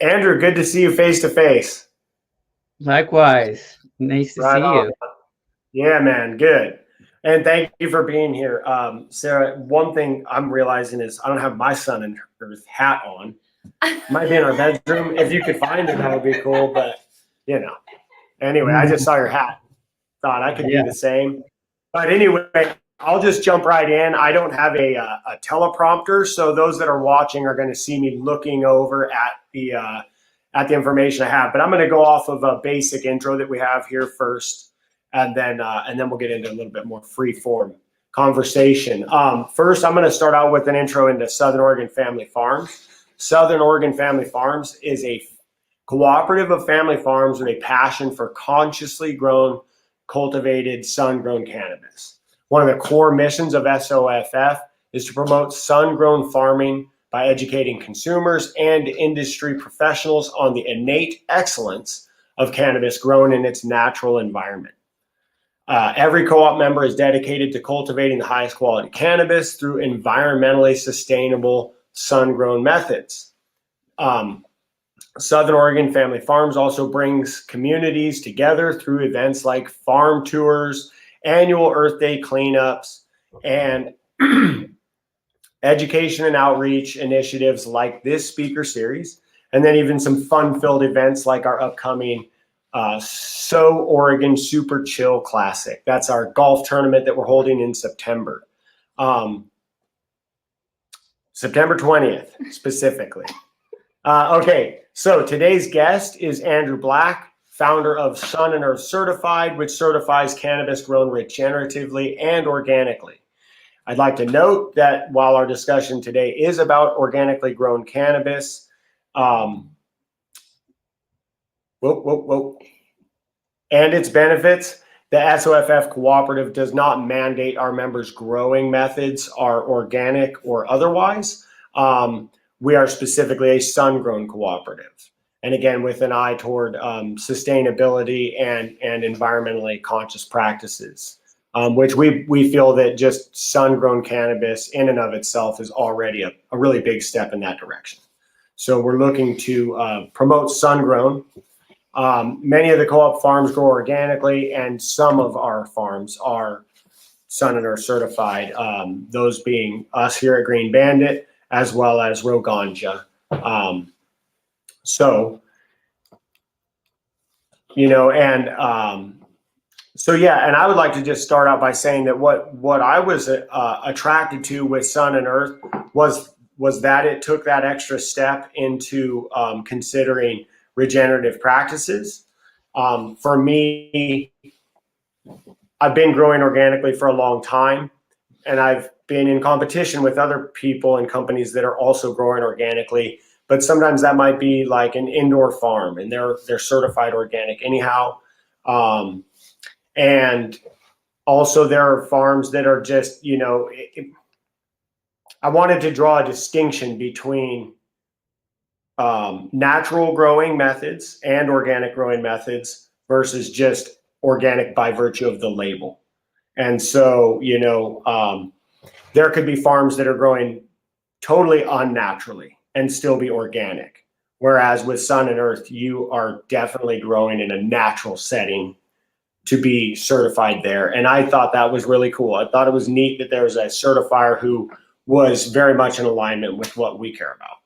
Andrew, good to see you face to face. Likewise. Nice to Right see on. you. Yeah, man, good. And thank you for being here. Sarah, one thing I'm realizing is I don't have my Sun and Earth hat on. It might be in our bedroom. If you could find it, that would be cool. But, you know, anyway, I just saw your hat. Thought I could do Yeah. the same. But anyway, I'll just jump right in. I don't have a teleprompter, so those that are watching are going to see me looking over at the information I have. But I'm going to go off of a basic intro that we have here first, and then we'll get into a little bit more free form conversation. First, I'm going to start out with an intro into Southern Oregon Family Farms. Southern Oregon Family Farms is a cooperative of family farms with a passion for consciously grown, cultivated, sun-grown cannabis. One of the core missions of SOFF is to promote sun-grown farming by educating consumers and industry professionals on the innate excellence of cannabis grown in its natural environment. Every co-op member is dedicated to cultivating the highest quality cannabis through environmentally sustainable sun-grown methods. Southern Oregon Family Farms also brings communities together through events like farm tours, annual Earth Day cleanups, and education and outreach initiatives like this speaker series, and then even some fun-filled events like our upcoming SO Oregon Super Chill Classic. That's our golf tournament that we're holding in September. September 20th, specifically. Okay, so today's guest is Andrew Black, founder of Sun+Earth Certified, which certifies cannabis grown regeneratively and organically. I'd like to note that while our discussion today is about organically grown cannabis, and its benefits, the SOFF cooperative does not mandate our members' growing methods are organic or otherwise. We are specifically a sun-grown cooperative. And again, with an eye toward sustainability and environmentally conscious practices, which we feel that just sun-grown cannabis in and of itself is already a really big step in that direction. So we're looking to promote sun-grown. Many of the co-op farms grow organically, and some of our farms are Sun+Earth certified, those being us here at Green Bandit, as well as Roganja. So, you know, and so yeah, and I would like to just start out by saying that what I was attracted to with Sun+Earth was that it took that extra step into considering regenerative practices. For me, I've been growing organically for a long time, and I've been in competition with other people and companies that are also growing organically. But sometimes that might be like an indoor farm, and they're certified organic anyhow. And also there are farms that are just, you know, I wanted to draw a distinction between natural growing methods and organic growing methods versus just organic by virtue of the label. And so, you know, there could be farms that are growing totally unnaturally and still be organic. Whereas with Sun+Earth, you are definitely growing in a natural setting to be certified there. And I thought that was really cool. I thought it was neat that there was a certifier who was very much in alignment with what we care about.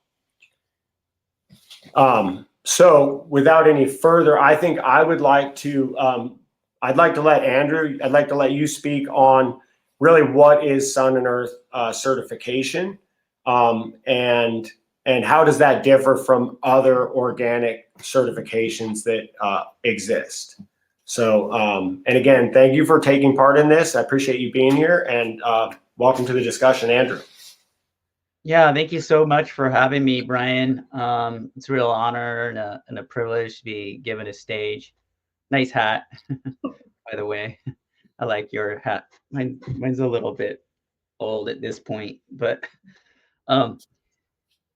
So without any further, I think I would like to, I'd like to let Andrew, I'd like to let you speak on really what is Sun+Earth certification, and how does that differ from other organic certifications that exist. So, and again, thank you for taking part in this. I appreciate you being here, and welcome to the discussion, Andrew. Yeah, thank you so much for having me, Brian. It's a real honor and a privilege to be given a stage. Nice hat, by the way. I like your hat. Mine's a little bit old at this point, but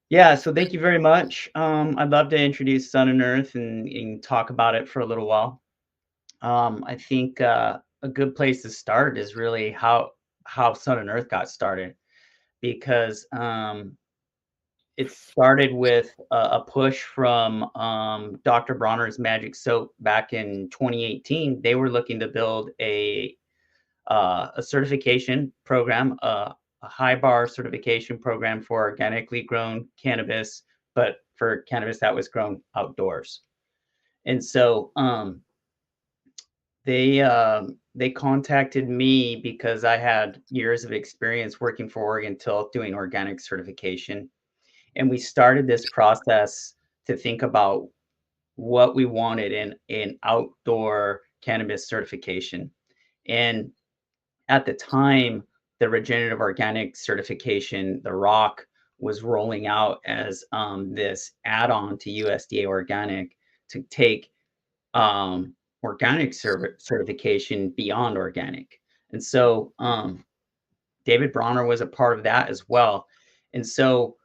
yeah, so thank you very much. I'd love to introduce Sun+Earth and talk about it for a little while. I think a good place to start is really how Sun+Earth got started, because it started with a push from Dr. Bronner's Magic Soap back in 2018. They were looking to build a certification program, a high bar certification program for organically grown cannabis, but for cannabis that was grown outdoors. And so they contacted me because I had years of experience working for Oregon Tilth doing organic certification. And we started this process to think about what we wanted in outdoor cannabis certification. And at the time, the regenerative organic certification, the ROC, was rolling out as this add-on to USDA organic to take organic certification beyond organic. And so David Bronner was a part of that as well. And so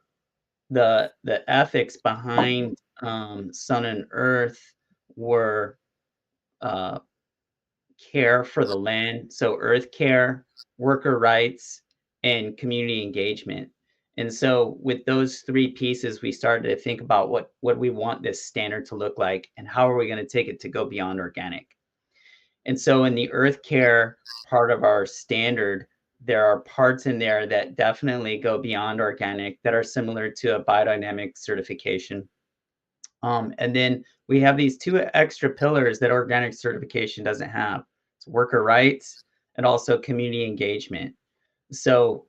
the ethics behind Sun+Earth were care for the land, so earth care, worker rights, and community engagement. And so with those three pieces, we started to think about what we want this standard to look like and how are we going to take it to go beyond organic. And so in the earth care part of our standard, there are parts in there that definitely go beyond organic that are similar to a biodynamic certification. And then we have these two extra pillars that organic certification doesn't have. It's worker rights and also community engagement. So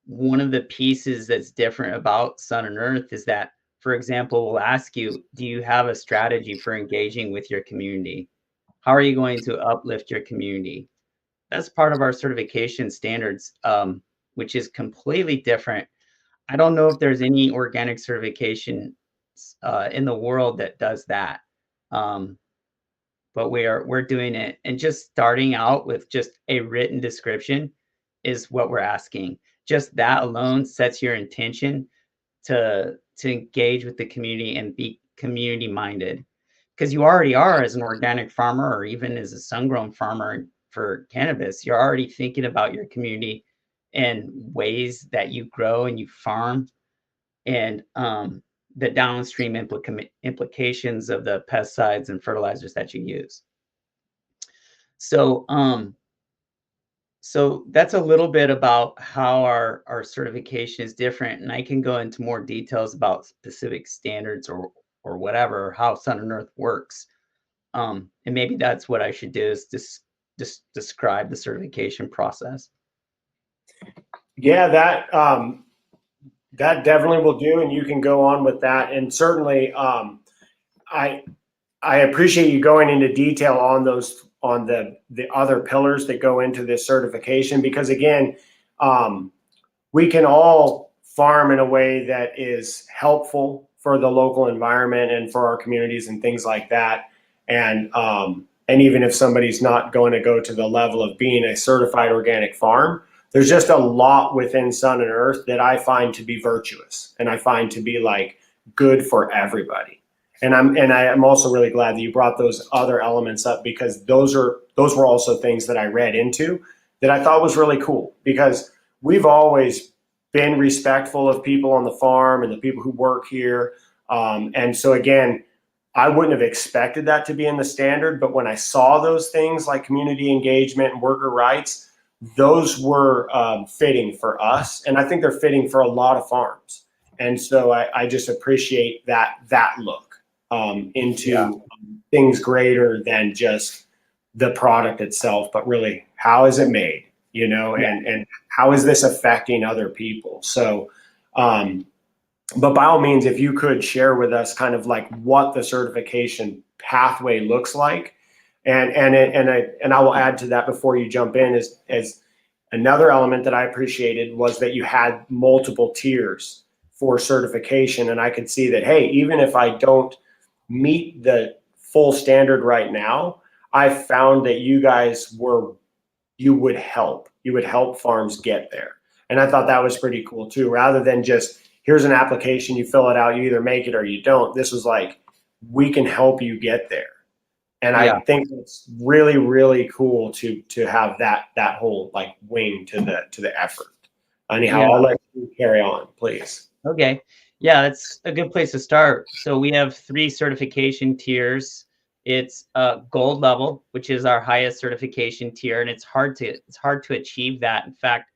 one of the pieces that's different about Sun+Earth is that, for example, we'll ask you, do you have a strategy for engaging with your community? How are you going to uplift your community? That's part of our certification standards, which is completely different. I don't know if there's any organic certification in the world that does that. But we're doing it, and just starting out with just a written description is what we're asking. Just that alone sets your intention to engage with the community and be community minded, because you already are as an organic farmer or even as a sun-grown farmer for cannabis. You're already thinking about your community and ways that you grow and you farm, and the downstream implications of the pesticides and fertilizers that you use. So, so that's a little bit about how our certification is different, and I can go into more details about specific standards or whatever, how Sun+Earth works. And maybe that's what I should do, is just describe the certification process. Yeah, that definitely will do, and you can go on with that. And certainly, I appreciate you going into detail on those, on the other pillars that go into this certification, because again, we can all farm in a way that is helpful for the local environment and for our communities and things like that. And even if somebody's not going to go to the level of being a certified organic farm, there's just a lot within Sun+Earth that I find to be virtuous, and I find to be like good for everybody. And I'm also really glad that you brought those other elements up, because those were also things that I read into that I thought was really cool, because we've always been respectful of people on the farm and the people who work here. And so again, I wouldn't have expected that to be in the standard, but when I saw those things like community engagement and worker rights, those were fitting for us, and I think they're fitting for a lot of farms. And so I just appreciate that look into things greater than just the product itself, but really, how is it made, you know, and how is this affecting other people? So, but by all means, if you could share with us kind of like what the certification pathway looks like. And I will add to that before you jump in, as another element that I appreciated was that you had multiple tiers for certification. And I could see that, hey, even if I don't meet the full standard right now, I found that you would help farms get there. And I thought that was pretty cool too, rather than just, here's an application, you fill it out, you either make it or you don't. This was like, we can help you get there. And I think it's really, really cool to have that whole like wing to the effort. Anyhow, I'll let you carry on, please. Okay. Yeah, that's a good place to start. So we have 3 certification tiers. It's gold level, which is our highest certification tier, and it's hard to achieve that. In fact,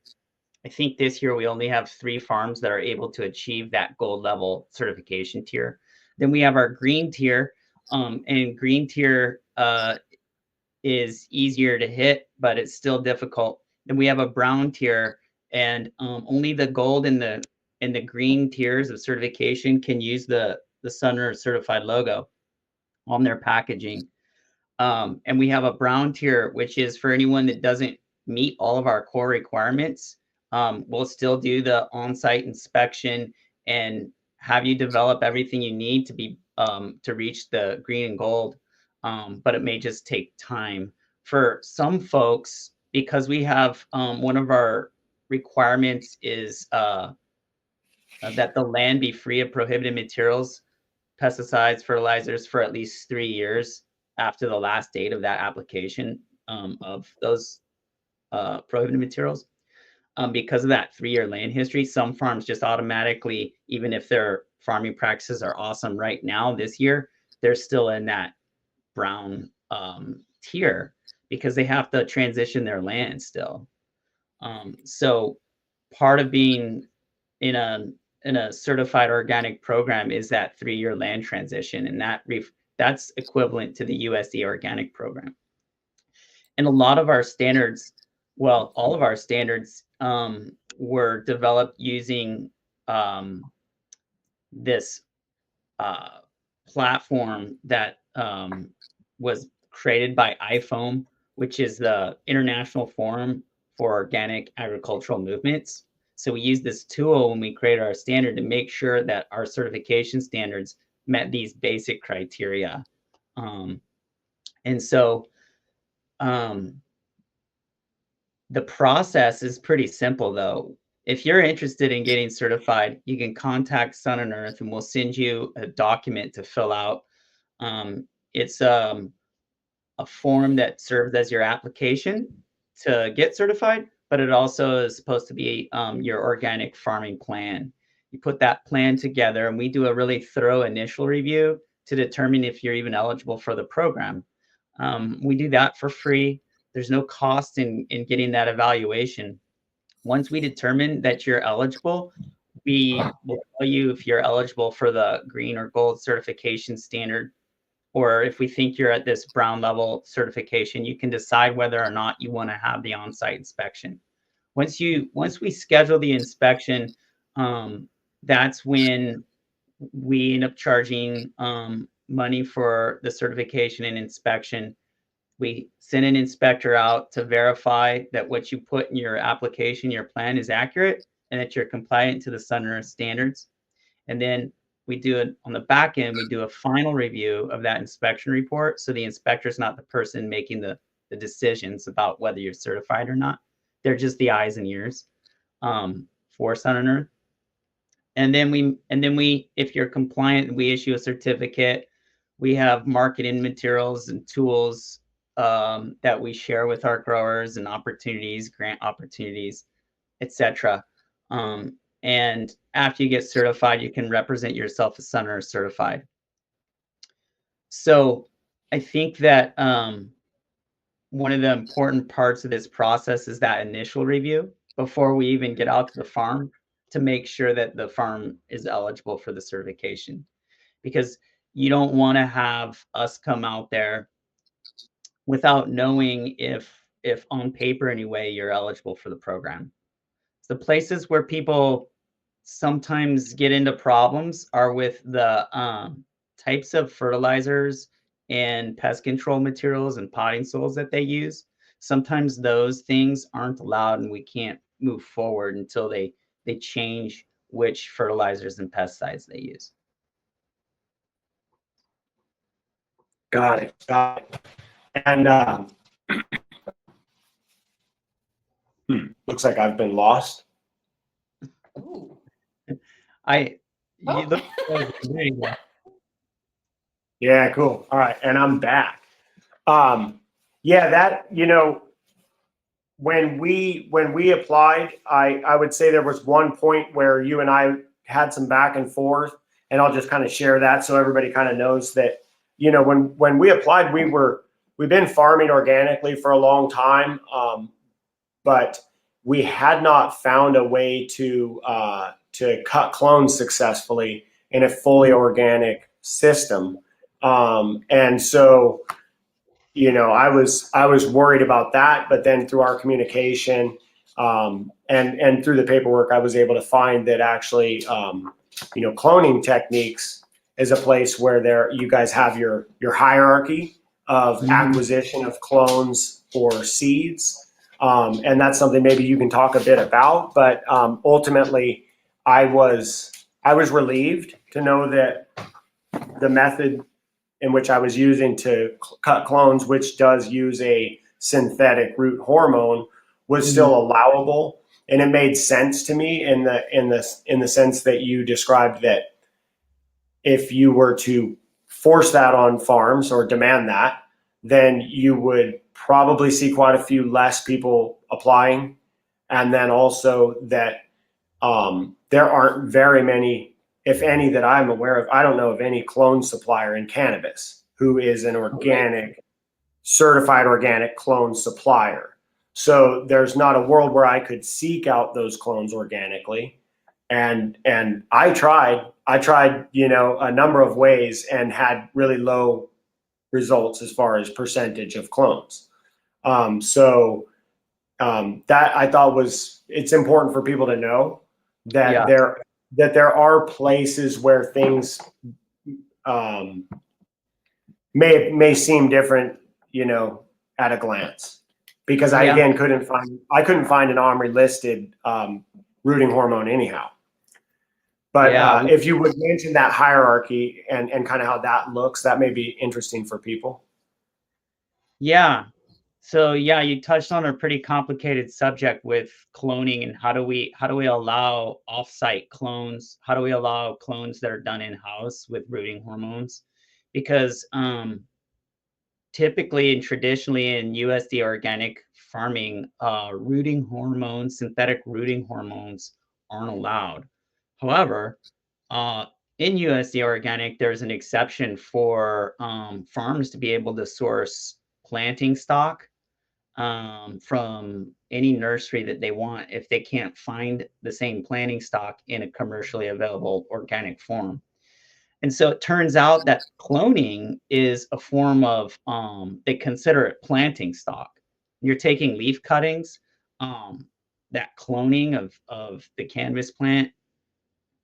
I think this year we only have 3 farms that are able to achieve that gold level certification tier. Then we have our green tier, and green tier is easier to hit, but it's still difficult. Then we have a brown tier, and only the gold and the green tiers of certification can use the Sun+Earth certified logo on their packaging. And we have a brown tier, which is for anyone that doesn't meet all of our core requirements. We'll still do the on-site inspection and have you develop everything you need to be to reach the green and gold. But it may just take time. For some folks, because we have one of our requirements is that the land be free of prohibited materials, pesticides, fertilizers for at least 3 years after the last date of that application of those prohibited materials. Because of that 3-year land history, some farms just automatically, even if their farming practices are awesome right now this year, they're still in that brown tier because they have to transition their land still. So part of being in a certified organic program is that 3-year land transition, and that's equivalent to the USD organic program. And a lot of our standards, well, all of our standards were developed using this uh, platform that was created by IFOAM, which is the International Forum for Organic Agricultural Movements. So we use this tool when we create our standard to make sure that our certification standards met these basic criteria. And so the process is pretty simple, though. If you're interested in getting certified, you can contact Sun+Earth and we'll send you a document to fill out. It's a form that serves as your application to get certified, but it also is supposed to be your organic farming plan. You put that plan together, and we do a really thorough initial review to determine if you're even eligible for the program. We do that for free. There's no cost in getting that evaluation. Once we determine that you're eligible, we will tell you if you're eligible for the green or gold certification standard, or if we think you're at this brown level certification, you can decide whether or not you want to have the on-site inspection. Once we schedule the inspection, that's when we end up charging money for the certification and inspection. We send an inspector out to verify that what you put in your application, your plan is accurate, and that you're compliant to the Sun+Earth standards. And then we do it on the back end, we do a final review of that inspection report. So the inspector is not the person making the decisions about whether you're certified or not. They're just the eyes and ears for Sun+Earth. And then we, if you're compliant, we issue a certificate. We have marketing materials and tools that we share with our growers and opportunities, grant opportunities, etc. And after you get certified, you can represent yourself as Sun+Earth certified. So I think that one of the important parts of this process is that initial review before we even get out to the farm to make sure that the farm is eligible for the certification. Because you don't want to have us come out there without knowing if on paper anyway you're eligible for the program. The places where people sometimes get into problems are with the types of fertilizers and pest control materials and potting soils that they use. Sometimes those things aren't allowed, and we can't move forward until they change which fertilizers and pesticides they use. Got it. Got it. And looks like I've been lost. Ooh. You look. There you go. Yeah, cool. All right, and I'm back. Yeah, that, when we applied, I would say there was one point where you and I had some back and forth, and I'll just kind of share that so everybody kind of knows that, you know, when we applied, we've been farming organically for a long time, but we had not found a way to cut clones successfully in a fully organic system. And so, you know, I was worried about that, but then through our communication, and through the paperwork, I was able to find that actually, you know, cloning techniques is a place where you guys have your hierarchy of acquisition of clones or seeds. And that's something maybe you can talk a bit about, but ultimately I was relieved to know that the method in which I was using to cut clones, which does use a synthetic root hormone, was still allowable. And it made sense to me in the sense that you described, that if you were to force that on farms or demand that, then you would probably see quite a few less people applying. And then also that there aren't very many, if any, that I'm aware of. I don't know of any clone supplier in cannabis who is an organic, certified organic clone supplier. So there's not a world where I could seek out those clones organically. And I tried, you know, a number of ways and had really low results as far as percentage of clones. That I thought it's important for people to know that there are places where things may seem different, you know, at a glance, because I again couldn't find an OMRI listed rooting hormone anyhow. But if you would mention that hierarchy and kind of how that looks, that may be interesting for people. Yeah. So yeah, you touched on a pretty complicated subject with cloning, and how do we allow offsite clones? How do we allow clones that are done in-house with rooting hormones? Because typically and traditionally in USD organic farming, rooting hormones, synthetic rooting hormones aren't allowed. However, in USD organic, there's an exception for farms to be able to source planting stock from any nursery that they want if they can't find the same planting stock in a commercially available organic form. And so it turns out that cloning is a form of, they consider it planting stock. You're taking leaf cuttings, that cloning of the cannabis plant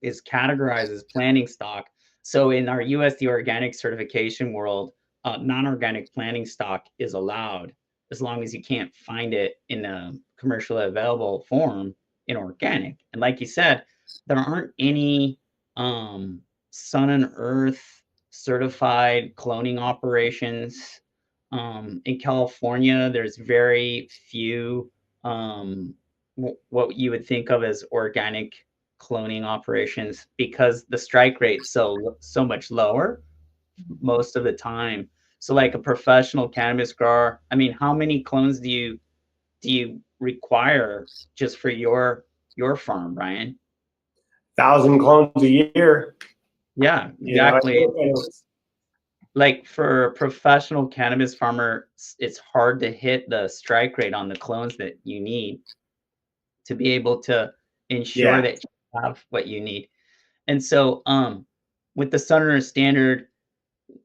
is categorized as planting stock. So in our USD organic certification world, non-organic planting stock is allowed as long as you can't find it in a commercially available form in organic. And like you said, there aren't any Sun+Earth certified cloning operations. In California, there's very few what you would think of as organic cloning operations, because the strike rate's so much lower most of the time. So like a professional cannabis grower, I mean, how many clones do you require just for your farm, Brian? 1,000 clones a year. Yeah, exactly. You know, like for a professional cannabis farmer, it's hard to hit the strike rate on the clones that you need to be able to ensure that you have what you need. And so with the Sun+Earth standard,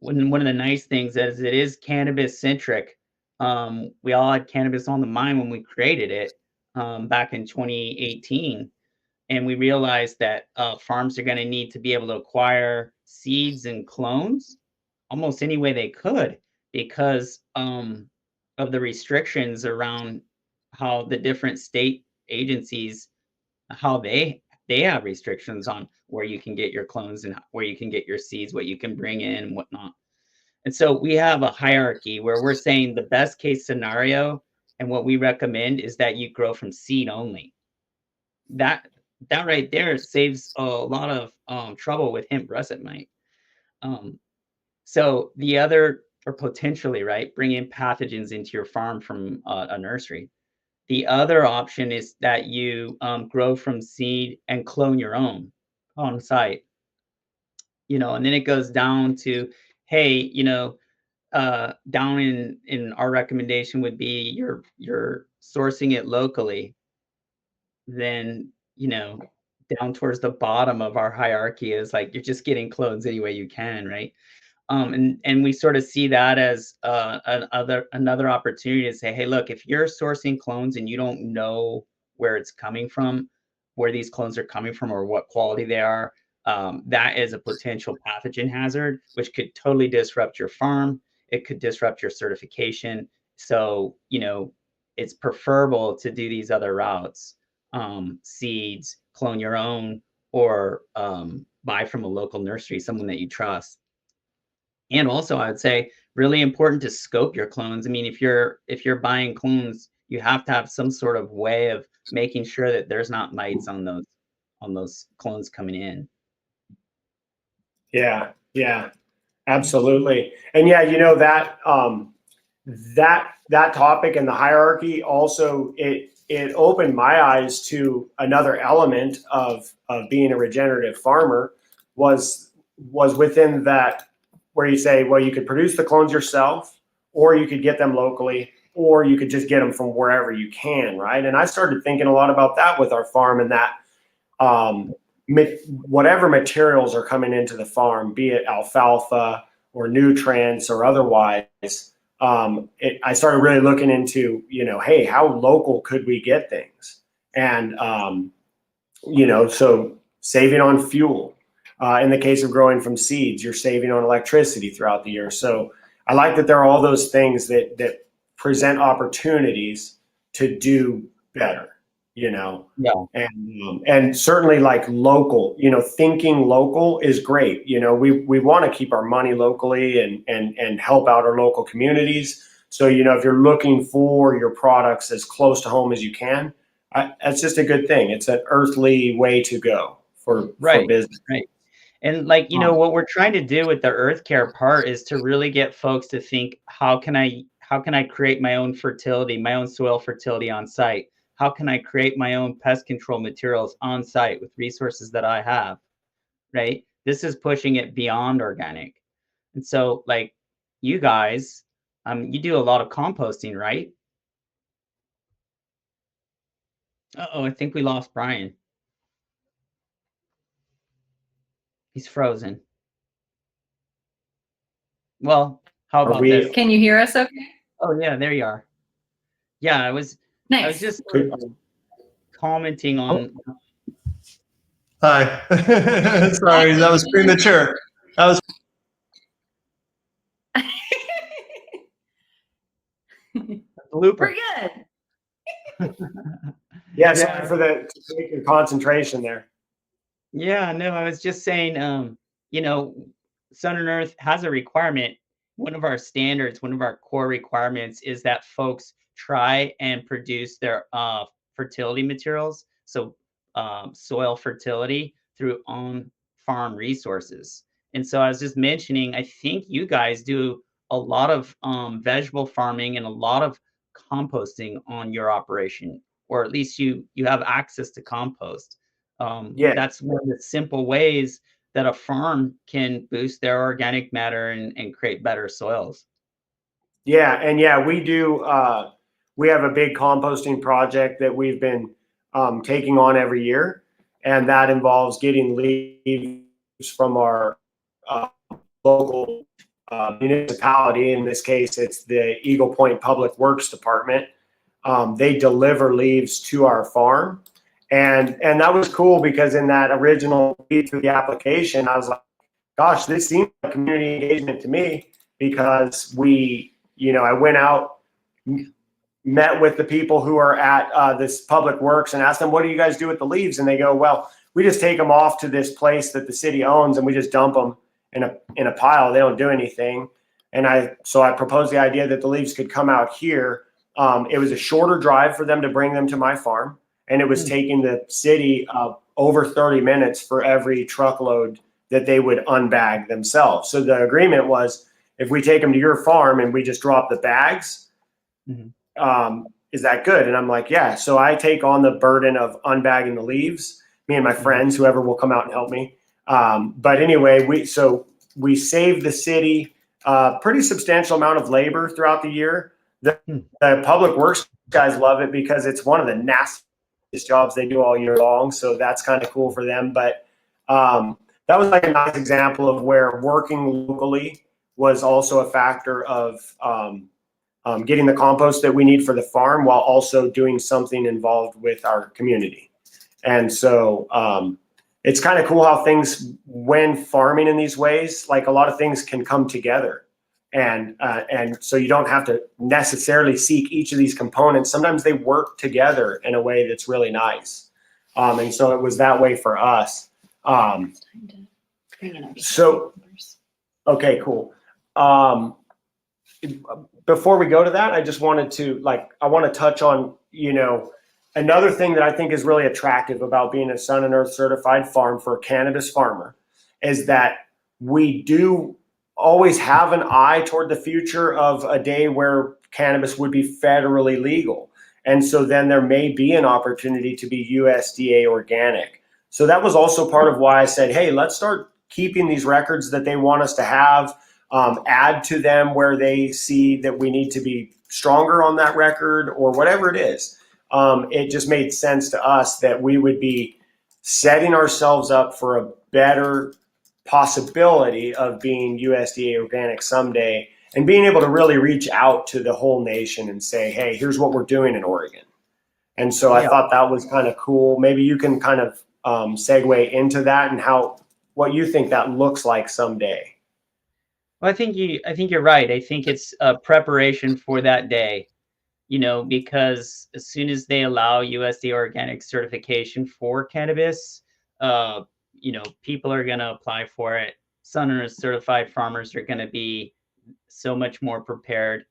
one of the nice things is it is cannabis centric. We all had cannabis on the mind when we created it back in 2018. And we realized that farms are going to need to be able to acquire seeds and clones almost any way they could, because of the restrictions around how the different state agencies, how they have restrictions on where you can get your clones and where you can get your seeds, what you can bring in and whatnot. And so we have a hierarchy where we're saying the best case scenario and what we recommend is that you grow from seed only. That right there saves a lot of trouble with hemp russet mite. So the other, or potentially, right, bring in pathogens into your farm from a nursery. The other option is that you grow from seed and clone your own. on site, and then it goes down to, hey, down in our recommendation would be you're sourcing it locally. Then, down towards the bottom of our hierarchy is like you're just getting clones any way you can, right? And we sort of see that as another opportunity to say, hey, look, if you're sourcing clones and you don't know where it's coming from, where these clones are coming from, or what quality they are, that is a potential pathogen hazard, which could totally disrupt your farm. It could disrupt your certification. So, it's preferable to do these other routes, seeds, clone your own, or buy from a local nursery, someone that you trust. And also, I would say really important to scope your clones. I mean, if you're buying clones, you have to have some sort of way of making sure that there's not mites on those clones coming in. Yeah, yeah, absolutely. And yeah, that topic and the hierarchy also, it opened my eyes to another element of being a regenerative farmer was within that, where you say, well, you could produce the clones yourself, or you could get them locally, or you could just get them from wherever you can, right? And I started thinking a lot about that with our farm, and that whatever materials are coming into the farm, be it alfalfa or nutrients or otherwise, I started really looking into, hey, how local could we get things? And, so saving on fuel. In the case of growing from seeds, you're saving on electricity throughout the year. So I like that there are all those things that present opportunities to do better, Yeah. and certainly like local, thinking local is great. We want to keep our money locally and help out our local communities. So, if you're looking for your products as close to home as you can, that's just a good thing. It's an earthly way to go for business. Right. And what we're trying to do with the earth care part is to really get folks to think, how can I create my own fertility, my own soil fertility on site? How can I create my own pest control materials on site with resources that I have, right? This is pushing it beyond organic. And so you guys, you do a lot of composting, right? Uh-oh, I think we lost Brian. He's frozen. Well, how about this? Can you hear us okay? Oh yeah, there you are. Yeah, I was Nice. just commenting on. Hi. Sorry, that was premature. Blooper. We're good. Yeah, sorry for to take your concentration there. Yeah, no, I was just saying, Sun and Earth has a requirement. One of our standards, one of our core requirements is that folks try and produce their fertility materials, so soil fertility, through on-farm resources. And so I was just mentioning, I think you guys do a lot of vegetable farming and a lot of composting on your operation, or at least you have access to compost. Yeah. That's one of the simple ways that a farm can boost their organic matter and create better soils. Yeah, and yeah, we do. We have a big composting project that we've been taking on every year, and that involves getting leaves from our local municipality. In this case, it's the Eagle Point Public Works Department. They deliver leaves to our farm, and that was cool because in that original read through the application, I was like, gosh, this seems like community engagement to me, because I went out, met with the people who are at this public works and asked them, what do you guys do with the leaves? And they go, well, we just take them off to this place that the city owns and we just dump them in a pile. They don't do anything. And so I proposed the idea that the leaves could come out here. It was a shorter drive for them to bring them to my farm, and it was taking the city over 30 minutes for every truckload that they would unbag themselves. So the agreement was, if we take them to your farm and we just drop the bags, is that good? And I'm like, yeah. So I take on the burden of unbagging the leaves. me and my friends, whoever will come out and help me. But anyway, we saved the city a pretty substantial amount of labor throughout the year. The public works guys love it because it's one of the nastiest jobs they do all year long. So that's kind of cool for them. But that was like a nice example of where working locally was also a factor of getting the compost that we need for the farm while also doing something involved with our community. And so it's kind of cool how things, when farming in these ways, like a lot of things can come together. And so you don't have to necessarily seek each of these components. Sometimes they work together in a way that's really nice. And so it was that way for us. So, okay, cool. Before we go to that, I just wanted to I want to touch on, another thing that I think is really attractive about being a Sun+Earth certified farm for a cannabis farmer is that we do always have an eye toward the future of a day where cannabis would be federally legal. And so then there may be an opportunity to be USDA organic. So that was also part of why I said, hey, let's start keeping these records that they want us to have, add to them where they see that we need to be stronger on that record or whatever it is. It just made sense to us that we would be setting ourselves up for a better possibility of being USDA organic someday and being able to really reach out to the whole nation and say, hey, here's what we're doing in Oregon. And so I thought that was kind of cool. Maybe you can kind of segue into that and what you think that looks like someday. Well, I think you're right. I think it's a preparation for that day, because as soon as they allow USDA organic certification for cannabis, people are going to apply for it. Sun+Earth certified farmers are going to be so much more prepared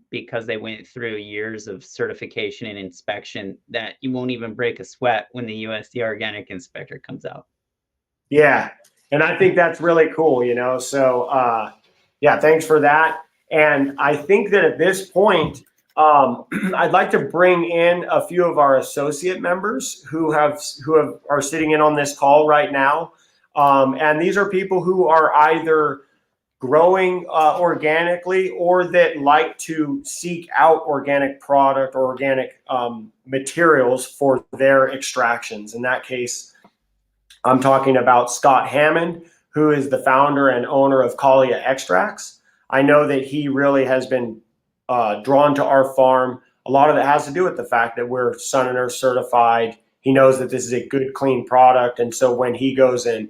because they went through years of certification and inspection that you won't even break a sweat when the USDA organic inspector comes out. Yeah. And I think that's really cool, so thanks for that. And I think that at this point, I'd like to bring in a few of our associate members who are sitting in on this call right now. And these are people who are either growing organically or that like to seek out organic product or organic materials for their extractions. In that case, I'm talking about Scott Hammond, who is the founder and owner of Kalia Extracts. I know that he really has been drawn to our farm. A lot of it has to do with the fact that we're Sun+Earth certified. He knows that this is a good, clean product. And so when he goes and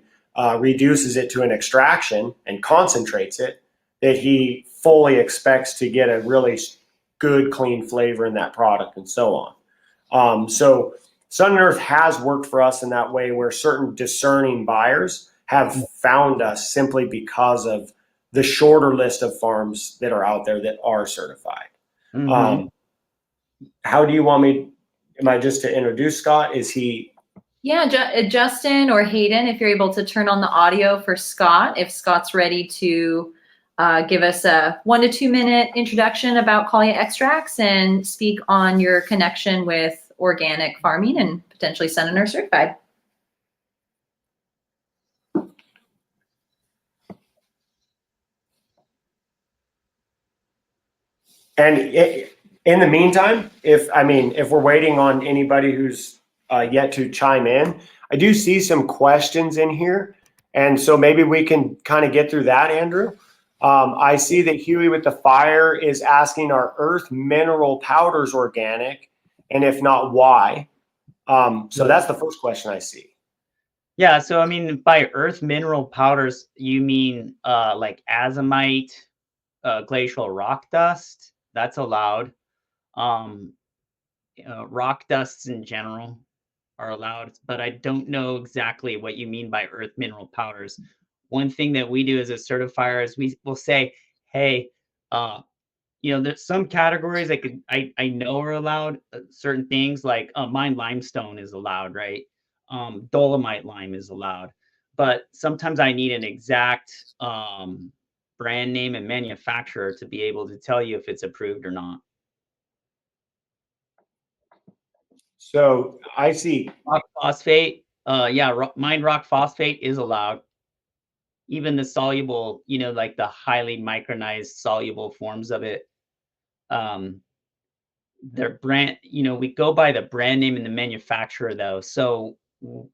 reduces it to an extraction and concentrates it, that he fully expects to get a really good, clean flavor in that product and so on. So Sun+Earth has worked for us in that way where certain discerning buyers have found us simply because of the shorter list of farms that are out there that are certified. Mm-hmm. How do you want me? Am I just to introduce Scott? Is he? Yeah, Justin or Hayden, if you're able to turn on the audio for Scott, if Scott's ready to give us a 1 to 2 minute introduction about Kalia Extracts and speak on your connection with organic farming and potentially Sun+Earth certified. And in the meantime, if we're waiting on anybody who's yet to chime in, I do see some questions in here. And so maybe we can kind of get through that, Andrew. I see that Huey with the fire is asking, are earth mineral powders organic? And if not, why? So that's the first question I see. Yeah, so by earth mineral powders, you mean like azomite, glacial rock dust? That's allowed. Rock dusts in general are allowed, but I don't know exactly what you mean by earth mineral powders. One thing that we do as a certifier is we will say, hey, there's some categories I know are allowed. Certain things like mine limestone is allowed, right? Dolomite lime is allowed, but sometimes I need an exact brand name and manufacturer to be able to tell you if it's approved or not. So I see Rock phosphate Yeah, mined rock phosphate is allowed. Even the soluble, like the highly micronized soluble forms of it, um, their brand, we go by the brand name and the manufacturer though. So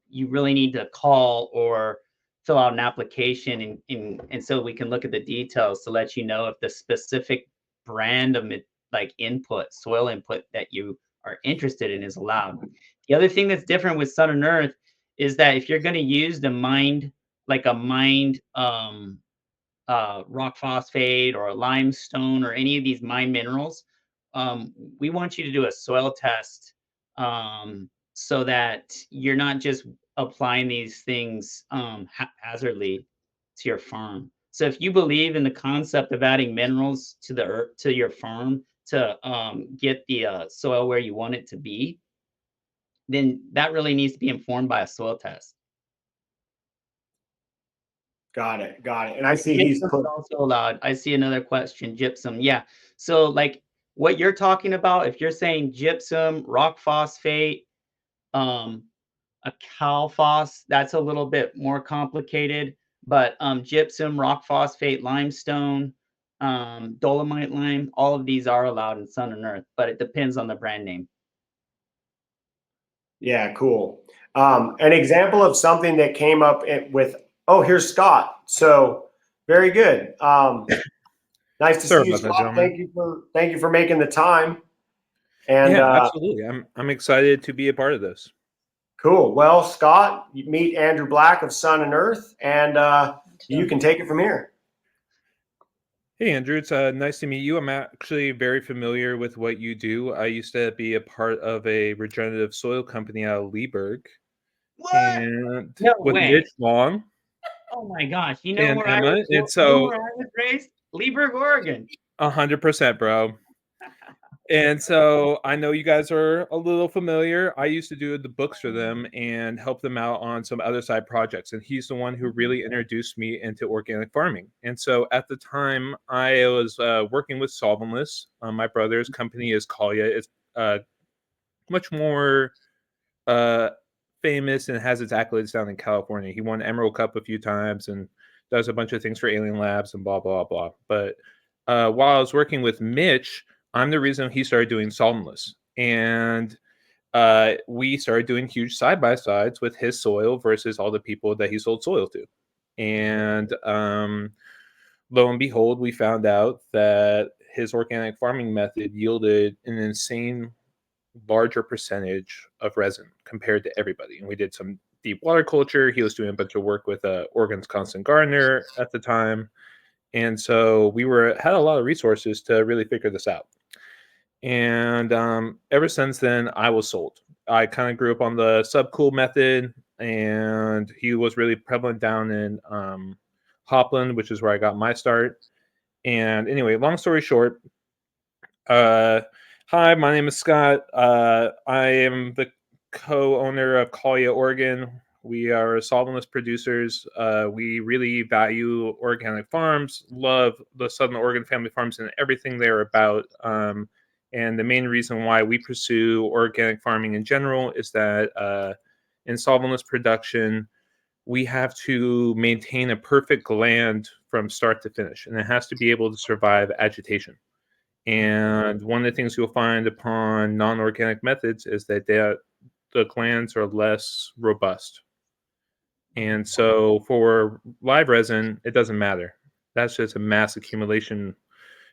you really need to call or fill out an application and so we can look at the details to let you know if the specific brand of like input, soil input that you are interested in is allowed. The other thing that's different with Sun and Earth is that if you're going to use the mined, like a mined rock phosphate or a limestone or any of these mine minerals, we want you to do a soil test, so that you're not just applying these things haphazardly to your farm. So if you believe in the concept of adding minerals to the earth, to your farm to get the soil where you want it to be, then that really needs to be informed by a soil test. Got it. Got it. And I see he's Gypsum put. is also allowed. I see another question, gypsum. Yeah. So like what you're talking about, if you're saying gypsum, rock phosphate, um, a calphos, that's a little bit more complicated. But gypsum, rock phosphate, limestone, dolomite lime, all of these are allowed in Sun and Earth, but it depends on the brand name. Yeah, cool. An example of something that came up with, oh, here's Scott. So very good. Nice to Sorry see you, about that, Scott. gentlemen. Thank you for making the time. And Yeah, absolutely. I'm excited to be a part of this. cool. Well, Scott, you meet Andrew Black of Sun and Earth, and you can take it from here. Hey, Andrew, it's nice to meet you. I'm actually very familiar with what you do. I used to be a part of a regenerative soil company out of Leeburg. What? And No with way. Mitch Long Oh my gosh. You know and where Emma. And you know so where I was raised? Leeburg, Oregon. 100%, bro. And so I know you guys are a little familiar. I used to do the books for them and help them out on some other side projects. And he's the one who really introduced me into organic farming. And so at the time, I was working with solventless. My brother's company is Collier. It's much more famous and has its accolades down in California. He won Emerald Cup a few times and does a bunch of things for Alien Labs and blah, blah, blah. But while I was working with Mitch, I'm the reason he started doing solventless. And we started doing huge side-by-sides with his soil versus all the people that he sold soil to. And lo and behold, we found out that his organic farming method yielded an insane larger percentage of resin compared to everybody. And we did some deep water culture. He was doing a bunch of work with Oregon's Constant Gardener at the time. And so we had a lot of resources to really figure this out. And ever since then, I was sold. I kind of grew up on the subcool method, and he was really prevalent down in Hopland, which is where I got my start. And anyway, long story short, hi, my name is Scott. I am the co-owner of Collier, Oregon. We are solventless producers. We really value organic farms, love the Southern Oregon family farms and everything they're about. And the main reason why we pursue organic farming in general is that in solventless production, we have to maintain a perfect gland from start to finish, and it has to be able to survive agitation. And one of the things you'll find upon non-organic methods is that the glands are less robust. And so for live resin, it doesn't matter. That's just a mass accumulation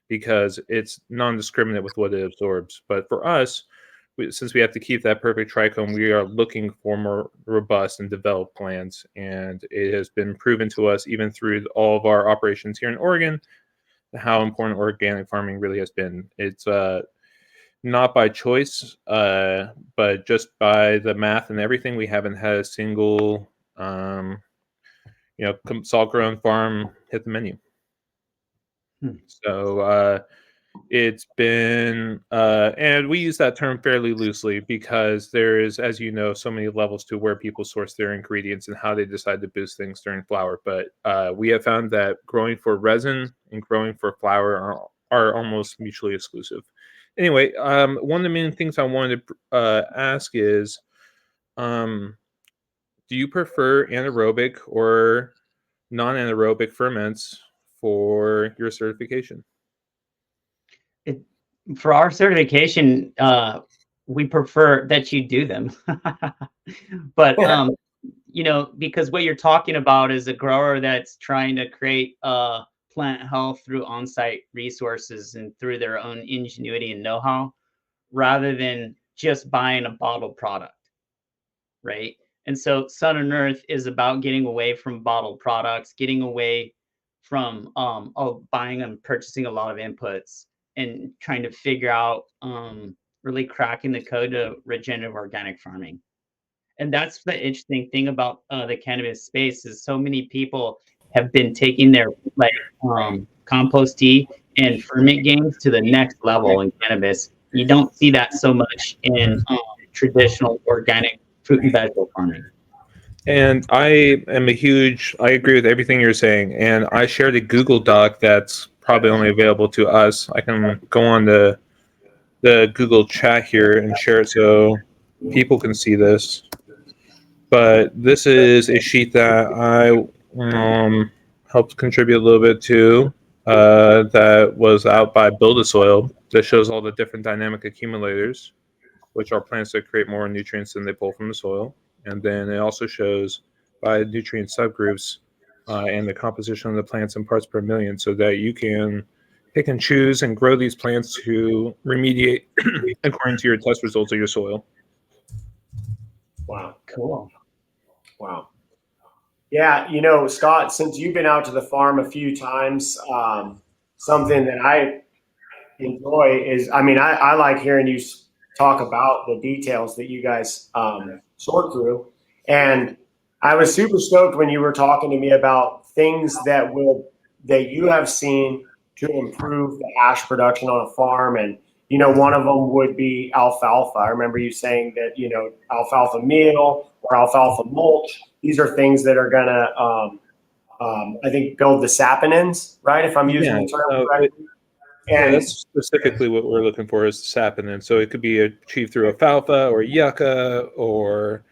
because it's non-discriminate with what it absorbs. But for us, since we have to keep that perfect trichome, we are looking for more robust and developed glands. And it has been proven to us, even through all of our operations here in Oregon, how important organic farming really has been. It's not by choice, but just by the math and everything. We haven't had a single, salt-grown farm hit the menu. So it's been, and we use that term fairly loosely because there is, as you know, so many levels to where people source their ingredients and how they decide to boost things during flower. But we have found that growing for resin and growing for flower are almost mutually exclusive. Anyway, one of the main things I wanted to ask is, do you prefer anaerobic or non-anaerobic ferments for your certification? For our certification, we prefer that you do them. But because what you're talking about is a grower that's trying to create plant health through on-site resources and through their own ingenuity and know-how, rather than just buying a bottled product, right? And so Sun & Earth is about getting away from bottled products, getting away from buying and purchasing a lot of inputs, and trying to figure out really cracking the code of regenerative organic farming. And that's the interesting thing about the cannabis space is so many people have been taking their compost tea and ferment games to the next level in cannabis. You don't see that so much in traditional organic fruit and vegetable farming. And I agree with everything you're saying. And I shared a Google Doc that's probably only available to us. I can go on the Google chat here and share it so people can see this. But this is a sheet that I helped contribute a little bit to that was out by Build a Soil that shows all the different dynamic accumulators, which are plants that create more nutrients than they pull from the soil. And then it also shows by nutrient subgroups and the composition of the plants in parts per million so that you can pick and choose and grow these plants to remediate according to your test results of your soil. Wow. Cool. Wow. Yeah, Scott, since you've been out to the farm a few times, something that I enjoy is, I like hearing you talk about the details that you guys sort through. And I was super stoked when you were talking to me about things that you have seen to improve the hash production on a farm. And, one of them would be alfalfa. I remember you saying that, alfalfa meal or alfalfa mulch, these are things that are going to, I think, build the saponins, right? If I'm using the term correctly. And that's specifically what we're looking for is the saponin. So it could be achieved through alfalfa or yucca or,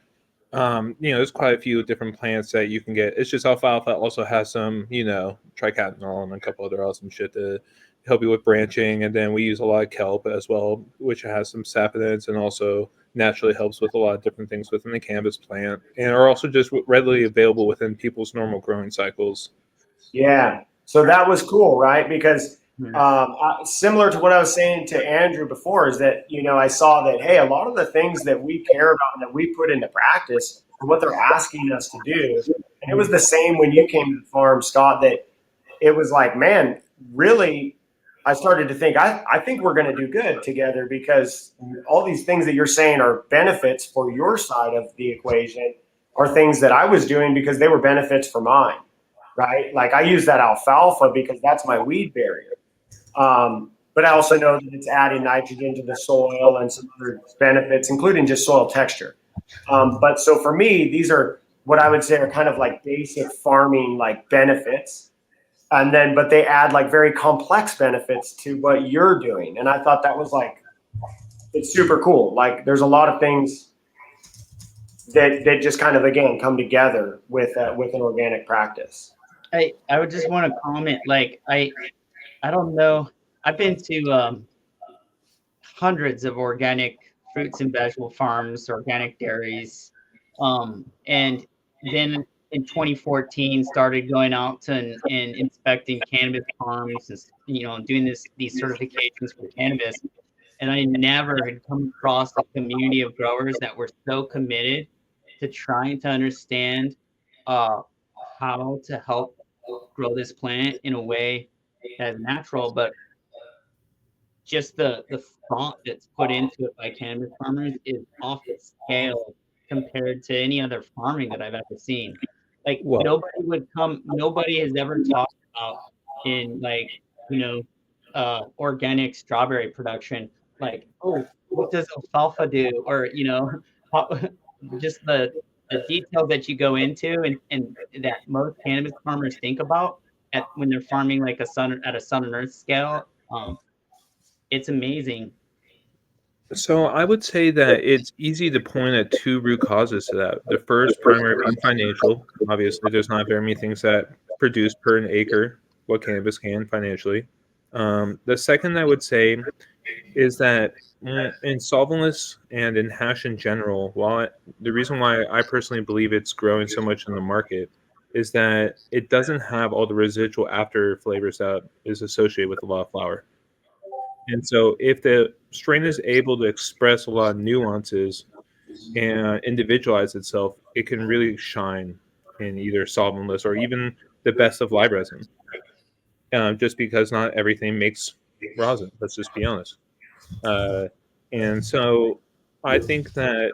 there's quite a few different plants that you can get. It's just alfalfa also has some, tricatinol and a couple other awesome shit to help you with branching. And then we use a lot of kelp as well, which has some saponins and also naturally helps with a lot of different things within the cannabis plant and are also just readily available within people's normal growing cycles. Yeah. So that was cool, right? Because similar to what I was saying to Andrew before is that, I saw that, hey, a lot of the things that we care about and that we put into practice are what they're asking us to do. And it was the same when you came to the farm, Scott, that it was like, man, really, I started to think, I think we're going to do good together because all these things that you're saying are benefits for your side of the equation are things that I was doing because they were benefits for mine, right? Like I use that alfalfa because that's my weed barrier. But I also know that it's adding nitrogen to the soil and some other benefits, including just soil texture. But so for me, these are what I would say are kind of like basic farming like benefits. But they add like very complex benefits to what you're doing. And I thought that was it's super cool. Like there's a lot of things that just kind of, again, come together with an organic practice. I would just want to comment, I don't know. I've been to hundreds of organic fruits and vegetable farms, organic dairies, and then in 2014 started going out and inspecting cannabis farms and doing these certifications for cannabis. And I never had come across a community of growers that were so committed to trying to understand how to help grow this plant in a way that's natural, but just the thought that's put into it by cannabis farmers is off the scale compared to any other farming that I've ever seen. Nobody has ever talked about in organic strawberry production, what does alfalfa do? Or, just the details that you go into and that most cannabis farmers think about when they're farming at a Sun+Earth scale. It's amazing. So I would say that it's easy to point at two root causes to that. The first primary one, financial. Obviously, there's not very many things that produce per an acre what cannabis can financially. The second I would say is that in solventless and in hash in general, the reason why I personally believe it's growing so much in the market is that it doesn't have all the residual after flavors that is associated with a lot of flower. And so if the strain is able to express a lot of nuances and individualize itself, it can really shine in either solventless or even the best of live resin. Just because not everything makes rosin. Let's just be honest. Uh, and so I think that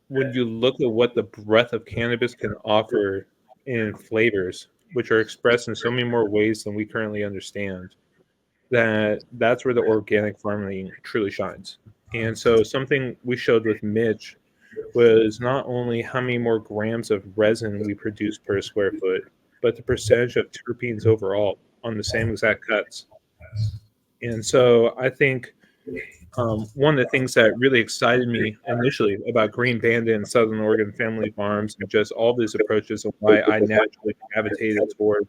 when you look at what the breadth of cannabis can offer in flavors, which are expressed in so many more ways than we currently understand, that's where the organic farming truly shines. And so something we showed with Mitch was not only how many more grams of resin we produce per square foot, but the percentage of terpenes overall on the same exact cuts. And so I think one of the things that really excited me initially about Green Bandit and Southern Oregon Family Farms and just all these approaches and why I naturally gravitated towards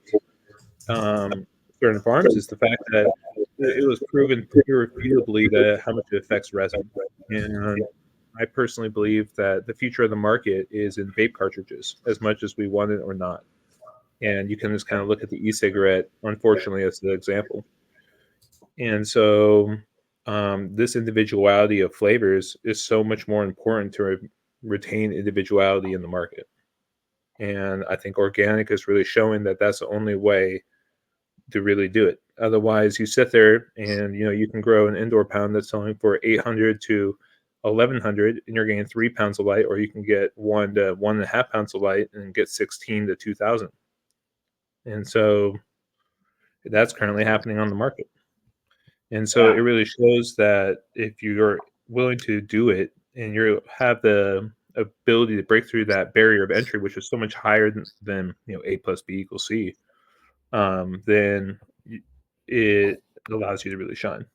certain farms is the fact that it was proven irrefutably that how much it affects resin. And I personally believe that the future of the market is in vape cartridges as much as we want it or not. And you can just kind of look at the e-cigarette, unfortunately, as the example. And so this individuality of flavors is so much more important to retain individuality in the market. And I think organic is really showing that that's the only way to really do it. Otherwise, you sit there and you can grow an indoor pound that's selling for 800 to 1100, and you're getting 3 pounds of light, or you can get 1 to 1.5 pounds of light and get 16 to 2000. And so that's currently happening on the market. And so it really shows that if you're willing to do it and you have the ability to break through that barrier of entry, which is so much higher than A plus B equals C, then it allows you to really shine.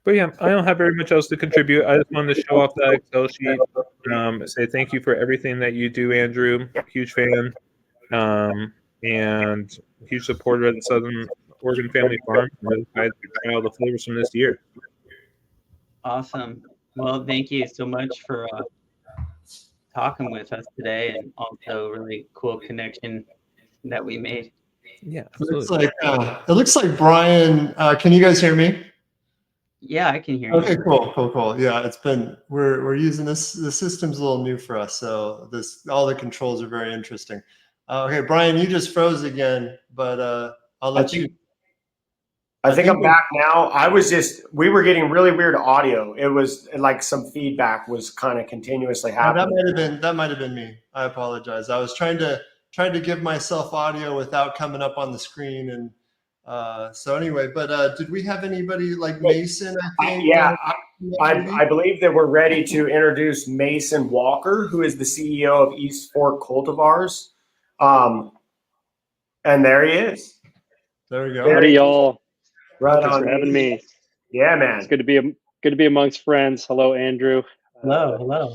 But yeah, I don't have very much else to contribute. I just wanted to show off that Excel sheet. Say thank you for everything that you do, Andrew. Huge fan. And huge supporter of the Southern Oregon Family Farm. I'm excited to try all the flavors from this year. Awesome. Well, thank you so much for talking with us today, and also really cool connection that we made. Yeah, absolutely. It looks like Brian. Can you guys hear me? Yeah, I can hear you. Okay, cool. Yeah, we're using this. The system's a little new for us, so all the controls are very interesting. Okay, Brian, you just froze again, but I'll let you. I think I'm back now. We were getting really weird audio. It was like some feedback was kind of continuously happening. That might have been me. I apologize. I was trying to give myself audio without coming up on the screen, and so anyway. But did we have anybody like Mason? I think. Yeah, I believe that we're ready to introduce Mason Walker, who is the CEO of East Fork Cultivars. And there he is. There we go. Howdy, y'all. Right Thanks on, for having me. Yeah, man. It's good to be amongst friends. Hello, Andrew. Hello.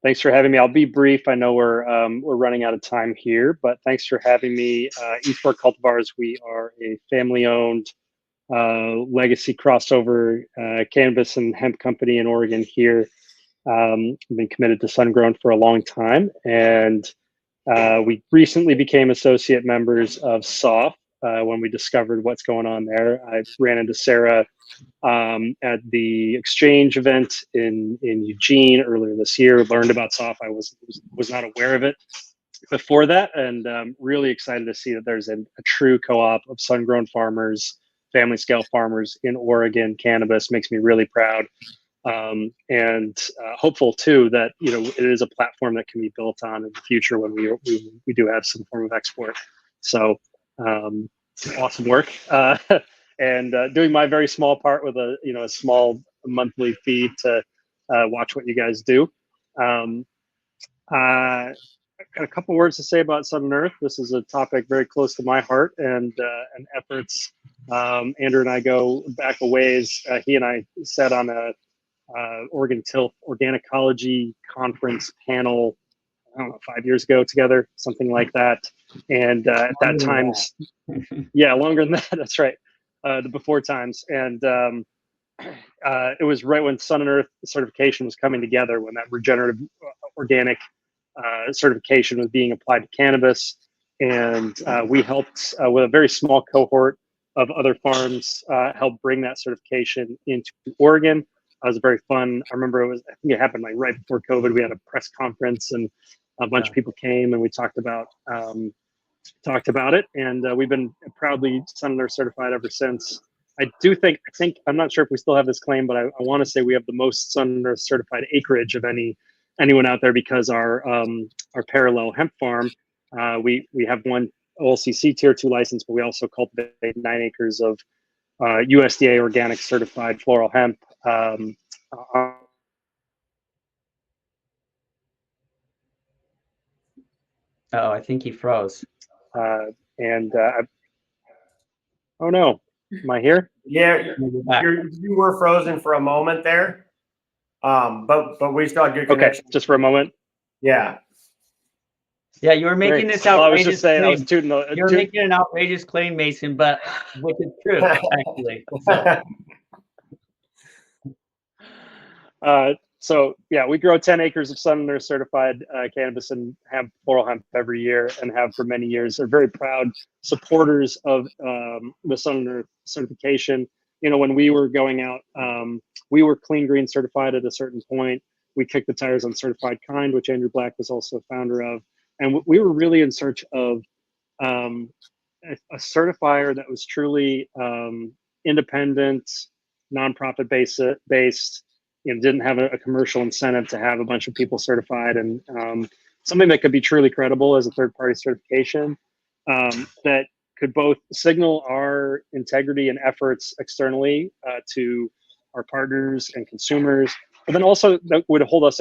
Thanks for having me. I'll be brief. I know we're running out of time here, but thanks for having me. East Fork Cultivars, we are a family-owned legacy crossover cannabis and hemp company in Oregon here. I've been committed to sun-grown for a long time, and we recently became associate members of SOFF when we discovered what's going on there. I ran into Sarah at the exchange event in Eugene earlier this year. Learned about SOFF. I was not aware of it before that, and really excited to see that there's a true co-op of sun-grown farmers, family scale farmers in Oregon. Cannabis makes me really proud. And hopeful too that it is a platform that can be built on in the future when we do have some form of export. So awesome work, and doing my very small part with a small monthly fee to watch what you guys do. got a couple words to say about Sun+Earth. This is a topic very close to my heart and efforts. Andrew and I go back a ways. He and I sat on a Oregon TILF Organic Ecology Conference panel, I don't know, 5 years ago together, something like that. And at that time, yeah, longer than that. That's right. The before times. And it was right when Sun+Earth certification was coming together, when that regenerative organic certification was being applied to cannabis. And we helped with a very small cohort of other farms help bring that certification into Oregon. It was very fun. I remember I think it happened like right before COVID. We had a press conference and a bunch of people came and we talked about it. And we've been proudly Sun+Earth certified ever since. I think, I'm not sure if we still have this claim, but I want to say we have the most Sun+Earth certified acreage of anyone out there, because our parallel hemp farm, we have one OLCC tier 2 license, but we also cultivate 9 acres of USDA organic certified floral hemp. Oh, I think he froze. Oh no, am I here? Yeah, you were frozen for a moment there, but we still had good connection. Okay, just for a moment. Yeah. Yeah, you were making Great. this outrageous Well, I was just saying, claim. I was tooting You're making an outrageous claim, Mason, but which is true, actually. So yeah, we grow 10 acres of Sun+Earth certified cannabis and have floral hemp every year, and have for many years. They're very proud supporters of the Sun+Earth certification. You know, when we were going out, we were clean green certified at a certain point. We kicked the tires on certified kind, which Andrew Black was also a founder of. And we were really in search of a certifier that was truly independent, nonprofit based, you know, didn't have a commercial incentive to have a bunch of people certified, and something that could be truly credible as a third-party certification, that could both signal our integrity and efforts externally to our partners and consumers, but then also that would hold us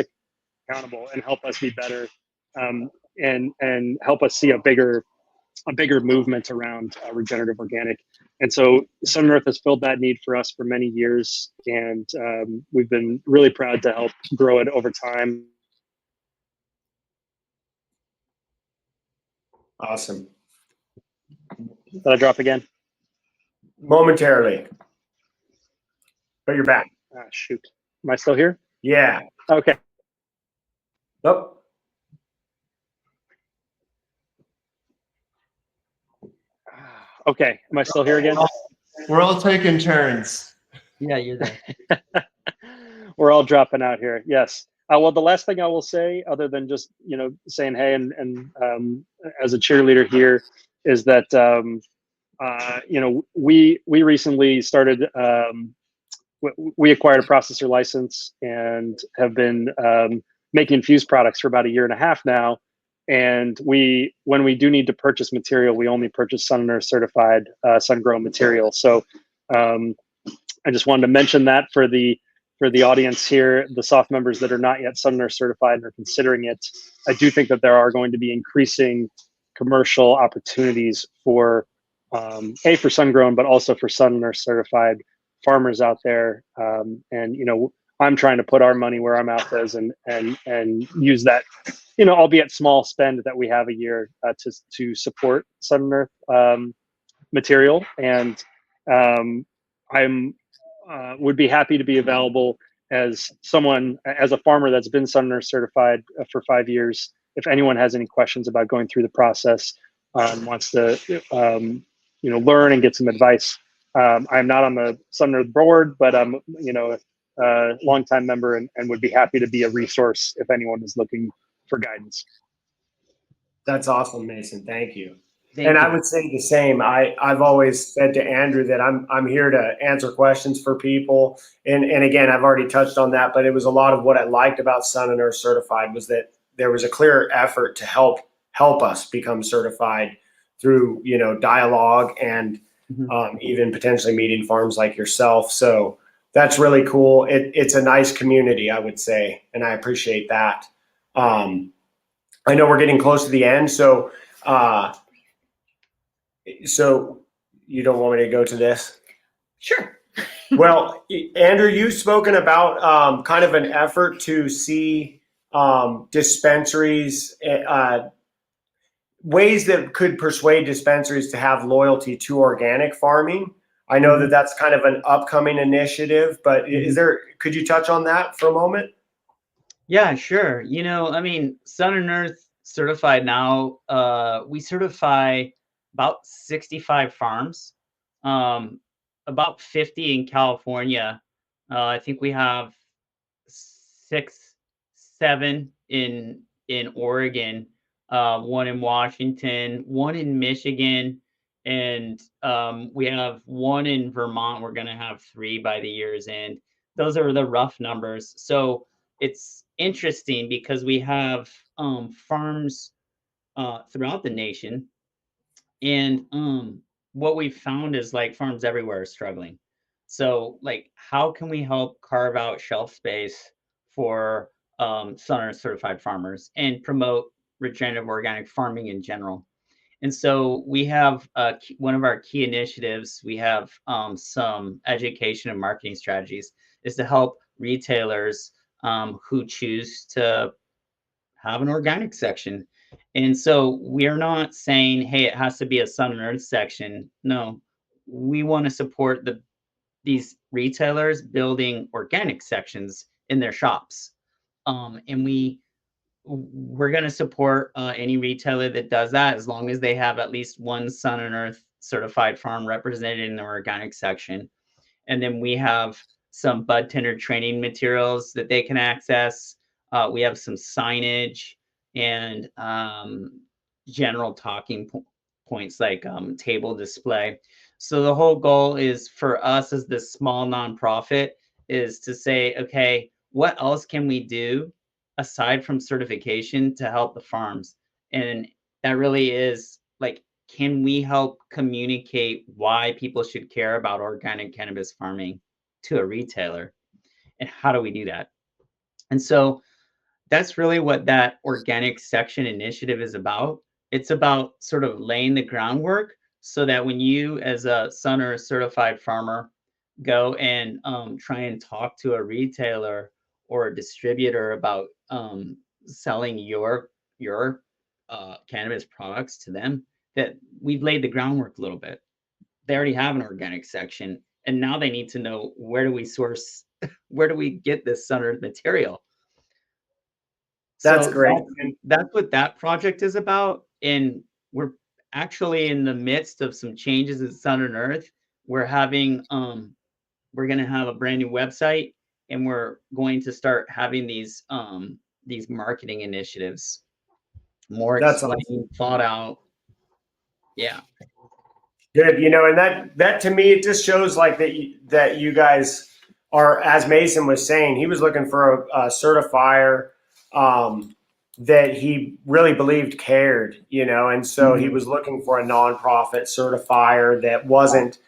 accountable and help us be better, and help us see a bigger movement around regenerative organic. And so Sun+Earth has filled that need for us for many years, and we've been really proud to help grow it over time. Awesome. Did I drop again? Momentarily, but you're back. Ah, shoot. Am I still here? Yeah. Okay. Nope. Okay. Am I still here again? We're all taking turns. Yeah, you're there. We're all dropping out here. Yes. Well, the last thing I will say, other than just, you know, saying hey and as a cheerleader here, is that you know, we recently started. We acquired a processor license and have been making infused products for about 1.5 years now. And when we do need to purchase material, we only purchase Sun+Earth certified sun-grown material. So I just wanted to mention that for the audience here, the SOFF members that are not yet Sun+Earth certified and are considering it. I do think that there are going to be increasing commercial opportunities for for sun-grown, but also for Sun+Earth certified farmers out there. And you know, I'm trying to put our money where our mouth is, and use that, you know, albeit small spend that we have a year to support Sun+Earth material. And I'm would be happy to be available as a farmer that's been Sun+Earth certified for 5 years. If anyone has any questions about going through the process, wants to you know, learn and get some advice. I'm not on the Sun+Earth board, but I'm, you know, a longtime member, and would be happy to be a resource if anyone is looking for guidance. That's awesome, Mason. Thank you. Thank And you. I would say the same. I've always said to Andrew that I'm here to answer questions for people. And again, I've already touched on that, but it was a lot of what I liked about Sun+Earth Certified was that there was a clear effort to help us become certified through, you know, dialogue and even potentially meeting farms like yourself. So that's really cool. It's a nice community, I would say, and I appreciate that. I know we're getting close to the end, so so you don't want me to go to this? Sure. Well, Andrew, you've spoken about kind of an effort to see dispensaries, ways that could persuade dispensaries to have loyalty to organic farming. I know that that's kind of an upcoming initiative, but could you touch on that for a moment? Yeah, sure. You know, I mean, Sun+Earth certified now, we certify about 65 farms, about 50 in California. I think we have 6, 7 in Oregon, one in Washington, one in Michigan, and we have one in Vermont. We're going to have 3 by the year's end. Those are the rough numbers. So it's interesting because we have farms throughout the nation, and what we've found is like farms everywhere are struggling. So like, how can we help carve out shelf space for Sun+Earth certified farmers and promote regenerative organic farming in general? And so we have one of our key initiatives. We have some education and marketing strategies is to help retailers who choose to have an organic section. And so we're not saying, hey, it has to be a Sun+Earth section. No, we want to support these retailers building organic sections in their shops. And we're going to support any retailer that does that as long as they have at least one Sun+Earth certified farm represented in the organic section. And then we have some bud tender training materials that they can access. We have some signage and general talking points like table display. So the whole goal is for us as this small nonprofit is to say, okay, what else can we do aside from certification to help the farms? And that really is like, can we help communicate why people should care about organic cannabis farming to a retailer? And how do we do that? And so that's really what that organic section initiative is about. It's about sort of laying the groundwork so that when you, as a Sun+Earth certified farmer, go and try and talk to a retailer or a distributor about selling your cannabis products to them, that we've laid the groundwork a little bit. They already have an organic section, and now they need to know, where do we source, where do we get this Sun+Earth material? That's So great. that's what that project is about. And we're actually in the midst of some changes at Sun+Earth. We're having we're going to have a brand new website, and we're going to start having these marketing initiatives more That's explained, awesome. thought out. Yeah. Good. You know, and that to me, it just shows like that you guys are, as Mason was saying, he was looking for a certifier that he really believed cared, you know, and so he was looking for a nonprofit certifier that wasn't.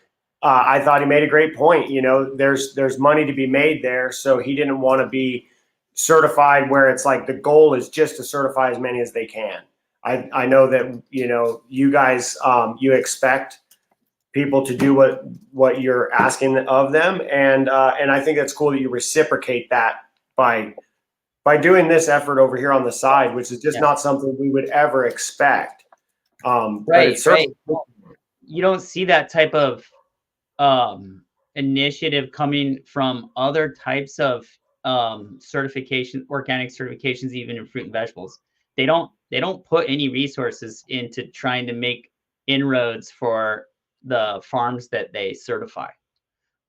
I thought he made a great point. You know, there's money to be made there, so he didn't want to be certified where it's like the goal is just to certify as many as they can. I know that, you know, you guys you expect people to do what you're asking of them, and I think that's cool that you reciprocate that by doing this effort over here on the side, which is just not something we would ever expect. But it's certainly You don't see that type of initiative coming from other types of certification, organic certifications, even in fruit and vegetables. They don't put any resources into trying to make inroads for the farms that they certify.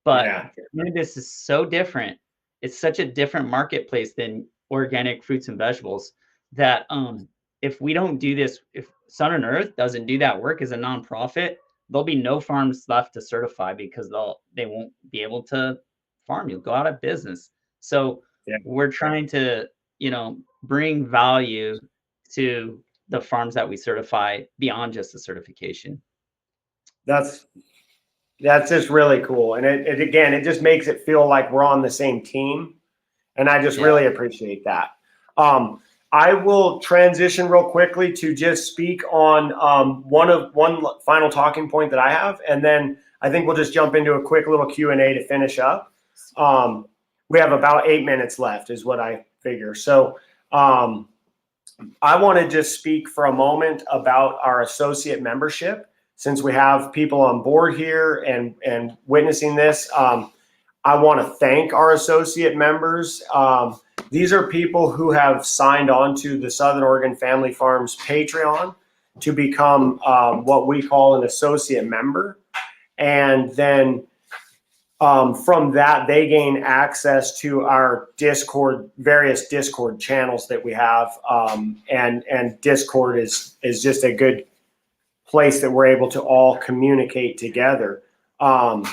But cannabis is so different. It's such a different marketplace than organic fruits and vegetables that if we don't do this, if Sun+Earth doesn't do that work as a nonprofit, there'll be no farms left to certify because they won't be able to farm. You'll go out of business. So we're trying to, you know, bring value to the farms that we certify beyond just the certification. That's just really cool, and it again, it just makes it feel like we're on the same team, and I just really appreciate that. I will transition real quickly to just speak on one final talking point that I have, and then I think we'll just jump into a quick little Q&A to finish up. We have about 8 minutes left is what I figure. So I want to just speak for a moment about our associate membership, since we have people on board here and witnessing this. I want to thank our associate members. These are people who have signed on to the Southern Oregon Family Farms Patreon to become what we call an associate member. And then from that, they gain access to our Discord, various Discord channels that we have. And Discord is just a good place that we're able to all communicate together. And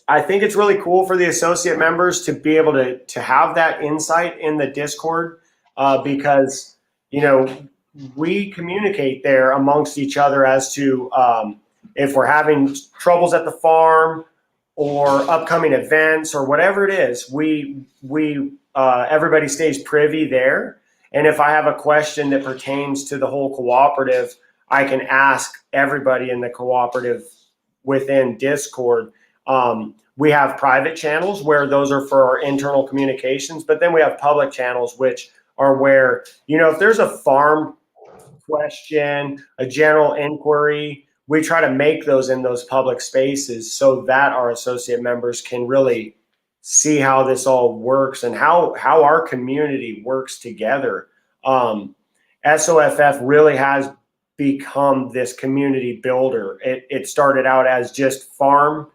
I think it's really cool for the associate members to be able to have that insight in the Discord, because, you know, we communicate there amongst each other as to if we're having troubles at the farm or upcoming events or whatever it is. Everybody stays privy there. And if I have a question that pertains to the whole cooperative, I can ask everybody in the cooperative within Discord. We have private channels where those are for our internal communications, but then we have public channels, which are where, you know, if there's a farm question, a general inquiry, we try to make those in those public spaces so that our associate members can really see how this all works and how our community works together. SOFF really has become this community builder. It started out as just farm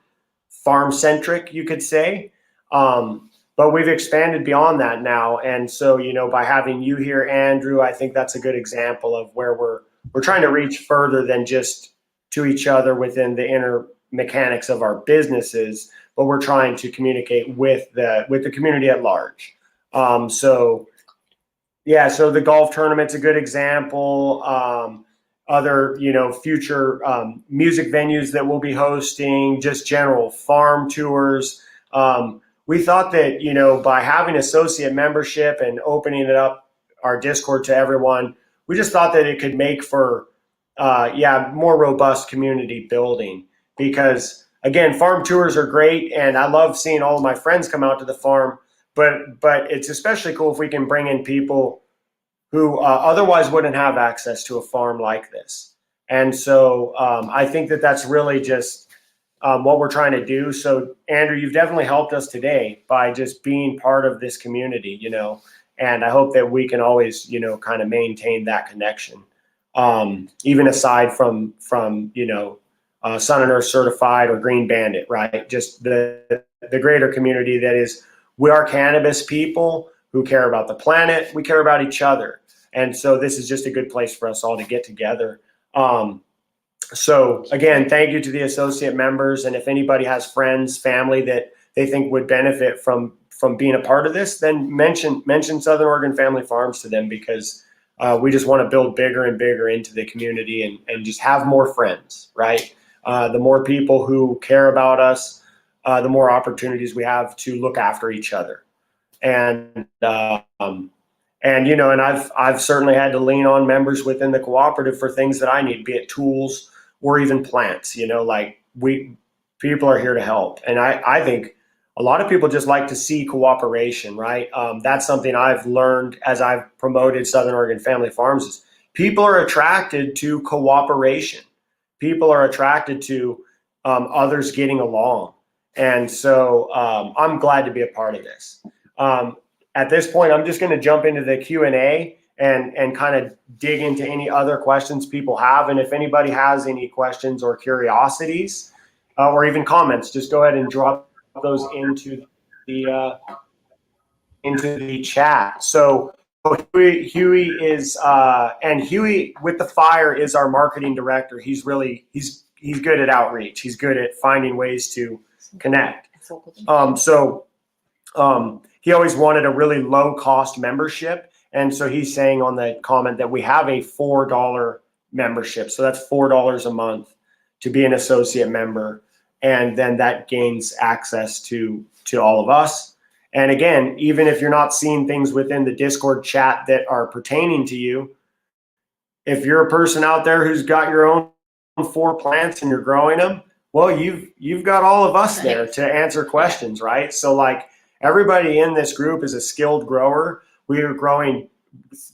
centric, you could say. But we've expanded beyond that now. And so, you know, by having you here, Andrew, I think that's a good example of where we're trying to reach further than just to each other within the inner mechanics of our businesses, but we're trying to communicate with the community at large. So the golf tournament's a good example. Other, you know, future music venues that we'll be hosting, just general farm tours. We thought that, you know, by having associate membership and opening it up, our Discord to everyone, we just thought that it could make for, more robust community building. Because, again, farm tours are great, and I love seeing all of my friends come out to the farm, but it's especially cool if we can bring in people who otherwise wouldn't have access to a farm like this. And so I think that that's really just what we're trying to do. So, Andrew, you've definitely helped us today by just being part of this community, you know, and I hope that we can always, you know, kind of maintain that connection, even aside from you know, Sun+Earth Certified or Green Bandit, right? Just the greater community that is, we are cannabis people who care about the planet. We care about each other. And so this is just a good place for us all to get together. So again, thank you to the associate members. And if anybody has friends, family that they think would benefit from being a part of this, then mention Southern Oregon Family Farms to them, because we just want to build bigger and bigger into the community and just have more friends, right? The more people who care about us, the more opportunities we have to look after each other. And you know, and I've certainly had to lean on members within the cooperative for things that I need, be it tools or even plants. You know, like people are here to help, and I think a lot of people just like to see cooperation, right? That's something I've learned as I've promoted Southern Oregon Family Farms. Is people are attracted to cooperation. People are attracted to others getting along, and so I'm glad to be a part of this. At this point, I'm just going to jump into the Q&A and kind of dig into any other questions people have. And if anybody has any questions or curiosities or even comments, just go ahead and drop those into the chat. So Huey is and Huey with the fire is our marketing director. He's good at outreach. He's good at finding ways to connect. He always wanted a really low cost membership. And so he's saying on the comment that we have a $4 membership. So that's $4 a month to be an associate member. And then that gains access to all of us. And again, even if you're not seeing things within the Discord chat that are pertaining to you, if you're a person out there who's got your own 4 plants and you're growing them, well, you've got all of us there to answer questions, right? So like everybody in this group is a skilled grower. We are growing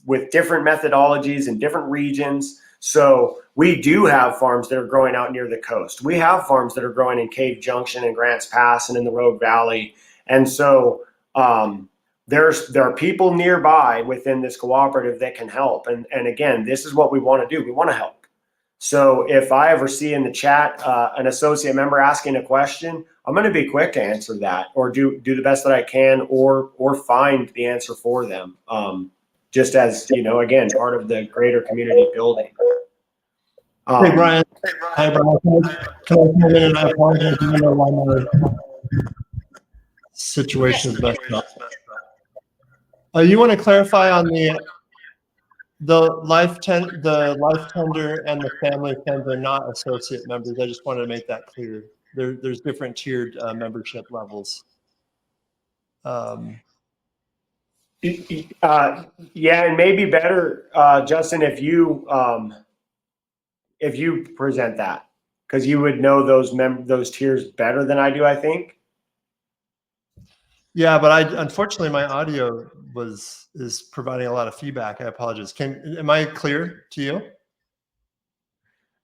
with different methodologies in different regions. So we do have farms that are growing out near the coast. We have farms that are growing in Cave Junction and Grants Pass and in the Rogue Valley. And so there are people nearby within this cooperative that can help. And again, this is what we want to do. We want to help. So if I ever see in the chat an associate member asking a question, I'm going to be quick to answer that, or do the best that I can, or find the answer for them. Just as, again, part of the greater community building. Hey, Brian. Hi, Brian. Can I come in and I apologize? I don't know why my situation is messed up. You want to clarify on the life tender and the family friends are not associate members. I just wanted to make that clear. There's different tiered membership levels. Yeah, and maybe better, Justin, if you present that, because you would know those tiers better than I do, I think. Yeah, but unfortunately my audio is providing a lot of feedback. I apologize. Am I clear to you?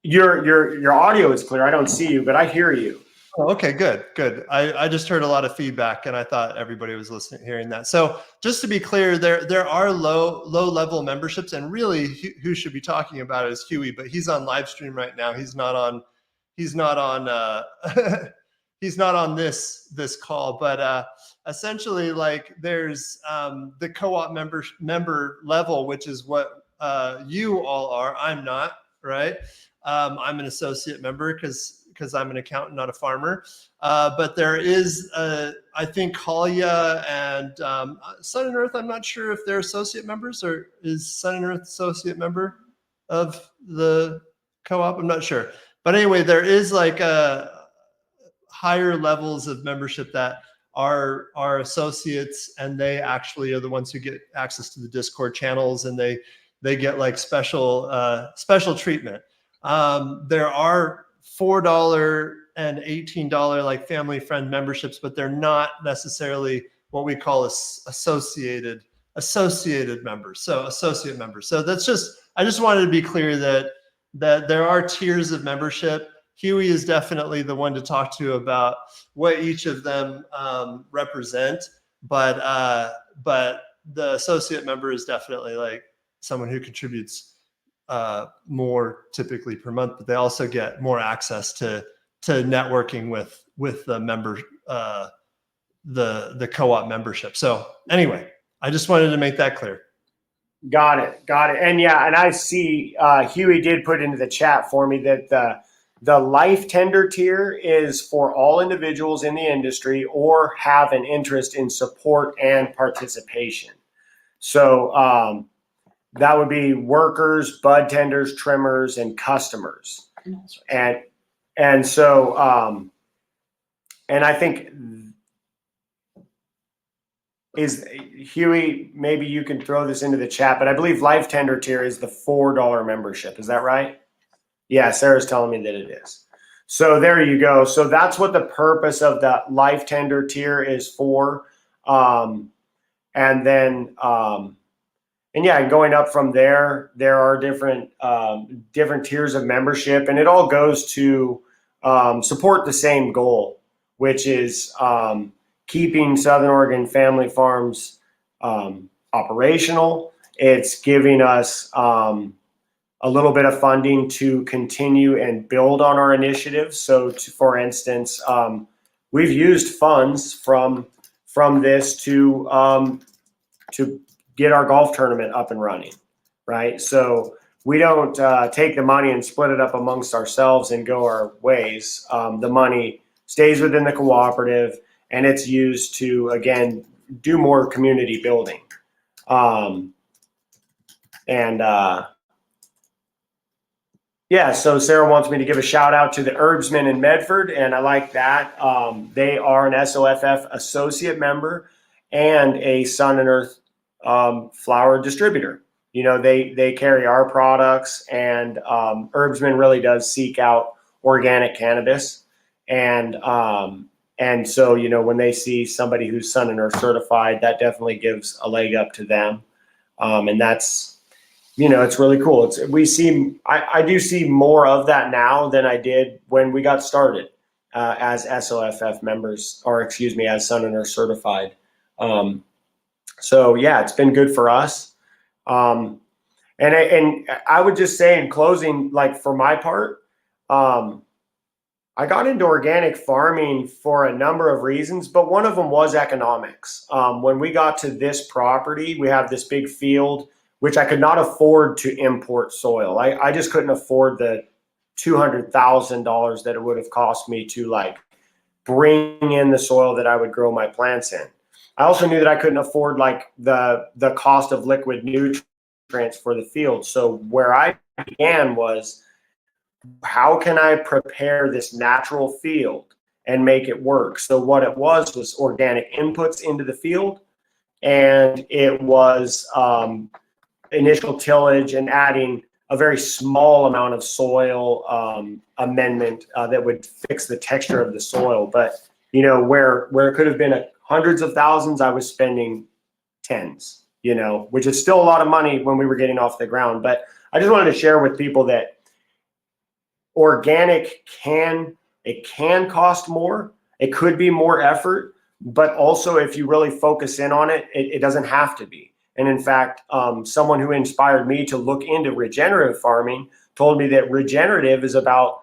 Your audio is clear. I don't see you, but I hear you. Oh, okay, good. I just heard a lot of feedback, and I thought everybody was hearing that. So just to be clear, there are low level memberships, and really who should be talking about it is Huey, but he's on live stream right now. He's not on he's not on this call, but essentially, like, there's the co-op member level, which is what you all are. I'm not, right? I'm an associate member because I'm an accountant, not a farmer. But there is, I think, Kalia and Sun+Earth. I'm not sure if they're associate members, or is Sun+Earth associate member of the co-op? I'm not sure. But anyway, there is like higher levels of membership that are associates, and they actually are the ones who get access to the Discord channels, and they get like special treatment. There are $4 and $18 like family friend memberships, but they're not necessarily what we call associated members. So associate members. So I just wanted to be clear that there are tiers of membership. Huey is definitely the one to talk to about what each of them represent, but the associate member is definitely like someone who contributes more typically per month, but they also get more access to networking with the member, the co-op membership. So anyway, I just wanted to make that clear. Got it. And yeah, and I see Huey did put into the chat for me that the life tender tier is for all individuals in the industry or have an interest in support and participation. So that would be workers, bud tenders, trimmers, and customers. And so and I think is Huey, maybe you can throw this into the chat, but I believe life tender tier is the $4 membership. Is that right? Yeah, Sarah's telling me that it is. So there you go. So that's what the purpose of the life tender tier is for. And then, and yeah, going up from there, there are different tiers of membership, and it all goes to support the same goal, which is keeping Southern Oregon family farms operational. It's giving us a little bit of funding to continue and build on our initiatives. So, for instance, we've used funds from this to get our golf tournament up and running, right? So we don't take the money and split it up amongst ourselves and go our ways. The money stays within the cooperative, and it's used to, again, do more community building. Yeah, so Sarah wants me to give a shout out to the Herbsmen in Medford, and I like that. They are an SOFF associate member, and a Sun+Earth flower distributor. You know, they carry our products, and Herbsman really does seek out organic cannabis. And so, you know, when they see somebody who's Sun+Earth certified, that definitely gives a leg up to them. And that's, you know, it's really cool. I do see more of that now than I did when we got started as SOFF members, or excuse me, as Sun+Earth certified. So yeah, it's been good for us. And I would just say in closing, like for my part, I got into organic farming for a number of reasons, but one of them was economics. When we got to this property, we have this big field, which I could not afford to import soil. I just couldn't afford the $200,000 that it would have cost me to like bring in the soil that I would grow my plants in. I also knew that I couldn't afford like the cost of liquid nutrients for the field. So where I began was, how can I prepare this natural field and make it work? So what it was organic inputs into the field, and it was initial tillage and adding a very small amount of soil amendment that would fix the texture of the soil. But you know, where it could have been hundreds of thousands, I was spending tens, you know, which is still a lot of money when we were getting off the ground. But I just wanted to share with people that organic can cost more. It could be more effort, but also if you really focus in on it, it doesn't have to be. And in fact, someone who inspired me to look into regenerative farming told me that regenerative is about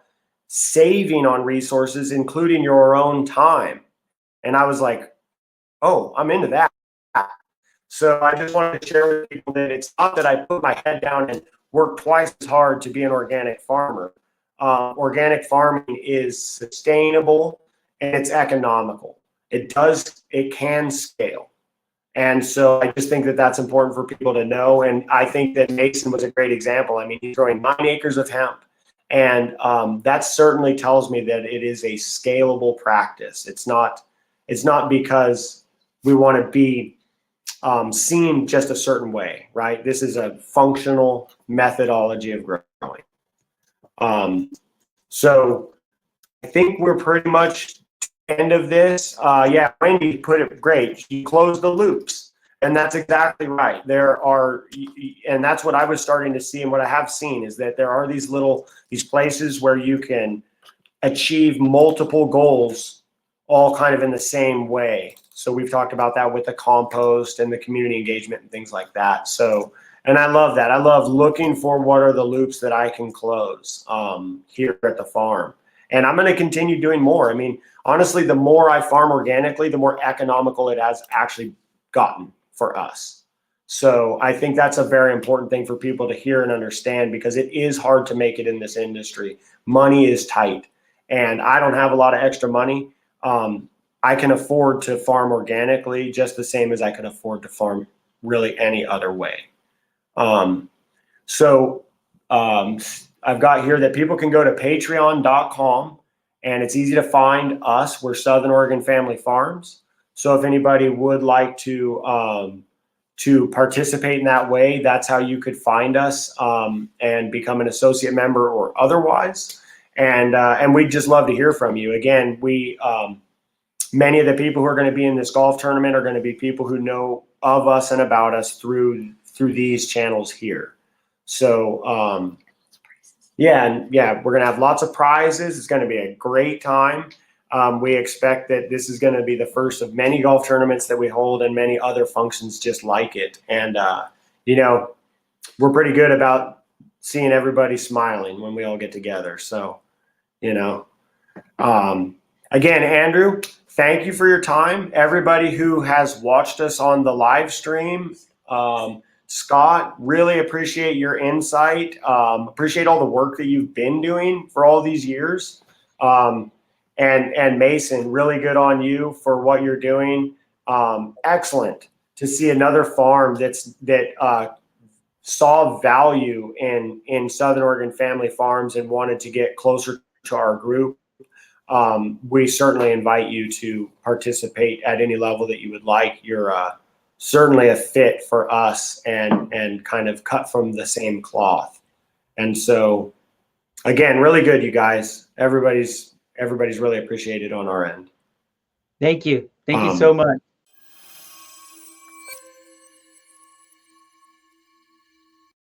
saving on resources, including your own time. And I was like, oh, I'm into that. So I just wanted to share with people that it's not that I put my head down and work twice as hard to be an organic farmer. Organic farming is sustainable and it's economical. It can scale. And so I just think that that's important for people to know. And I think that Mason was a great example. I mean, he's growing 9 acres of hemp. And that certainly tells me that it is a scalable practice. It's not because we want to be seen just a certain way, right? This is a functional methodology of growing. So I think we're pretty much end of this. Yeah, Wendy put it great. She closed the loops, and that's exactly right. And that's what I was starting to see, and what I have seen is that there are these places where you can achieve multiple goals all kind of in the same way. So we've talked about that with the compost and the community engagement and things like that. So, and I love that. I love looking for what are the loops that I can close here at the farm. And I'm going to continue doing more. I mean, honestly, the more I farm organically, the more economical it has actually gotten for us. So I think that's a very important thing for people to hear and understand, because it is hard to make it in this industry. Money is tight, and I don't have a lot of extra money. I can afford to farm organically just the same as I can afford to farm really any other way. I've got here that people can go to patreon.com, and it's easy to find us. We're Southern Oregon Family Farms. So if anybody would like to participate in that way, that's how you could find us and become an associate member or otherwise. And we'd just love to hear from you. Again, many of the people who are going to be in this golf tournament are going to be people who know of us and about us through these channels here. So we're going to have lots of prizes. It's going to be a great time. We expect that this is going to be the first of many golf tournaments that we hold, and many other functions just like it. And we're pretty good about seeing everybody smiling when we all get together. So, again, Andrew, thank you for your time. Everybody who has watched us on the live stream, Scott, really appreciate your insight. Appreciate all the work that you've been doing for all these years. And Mason, really good on you for what you're doing. Excellent to see another farm that saw value in Southern Oregon Family Farms and wanted to get closer to our group. we certainly invite you to participate at any level that you would like. You're certainly a fit for us and kind of cut from the same cloth. And so, again, really good, you guys. Everybody's really appreciated on our end. Thank you. Thank you so much.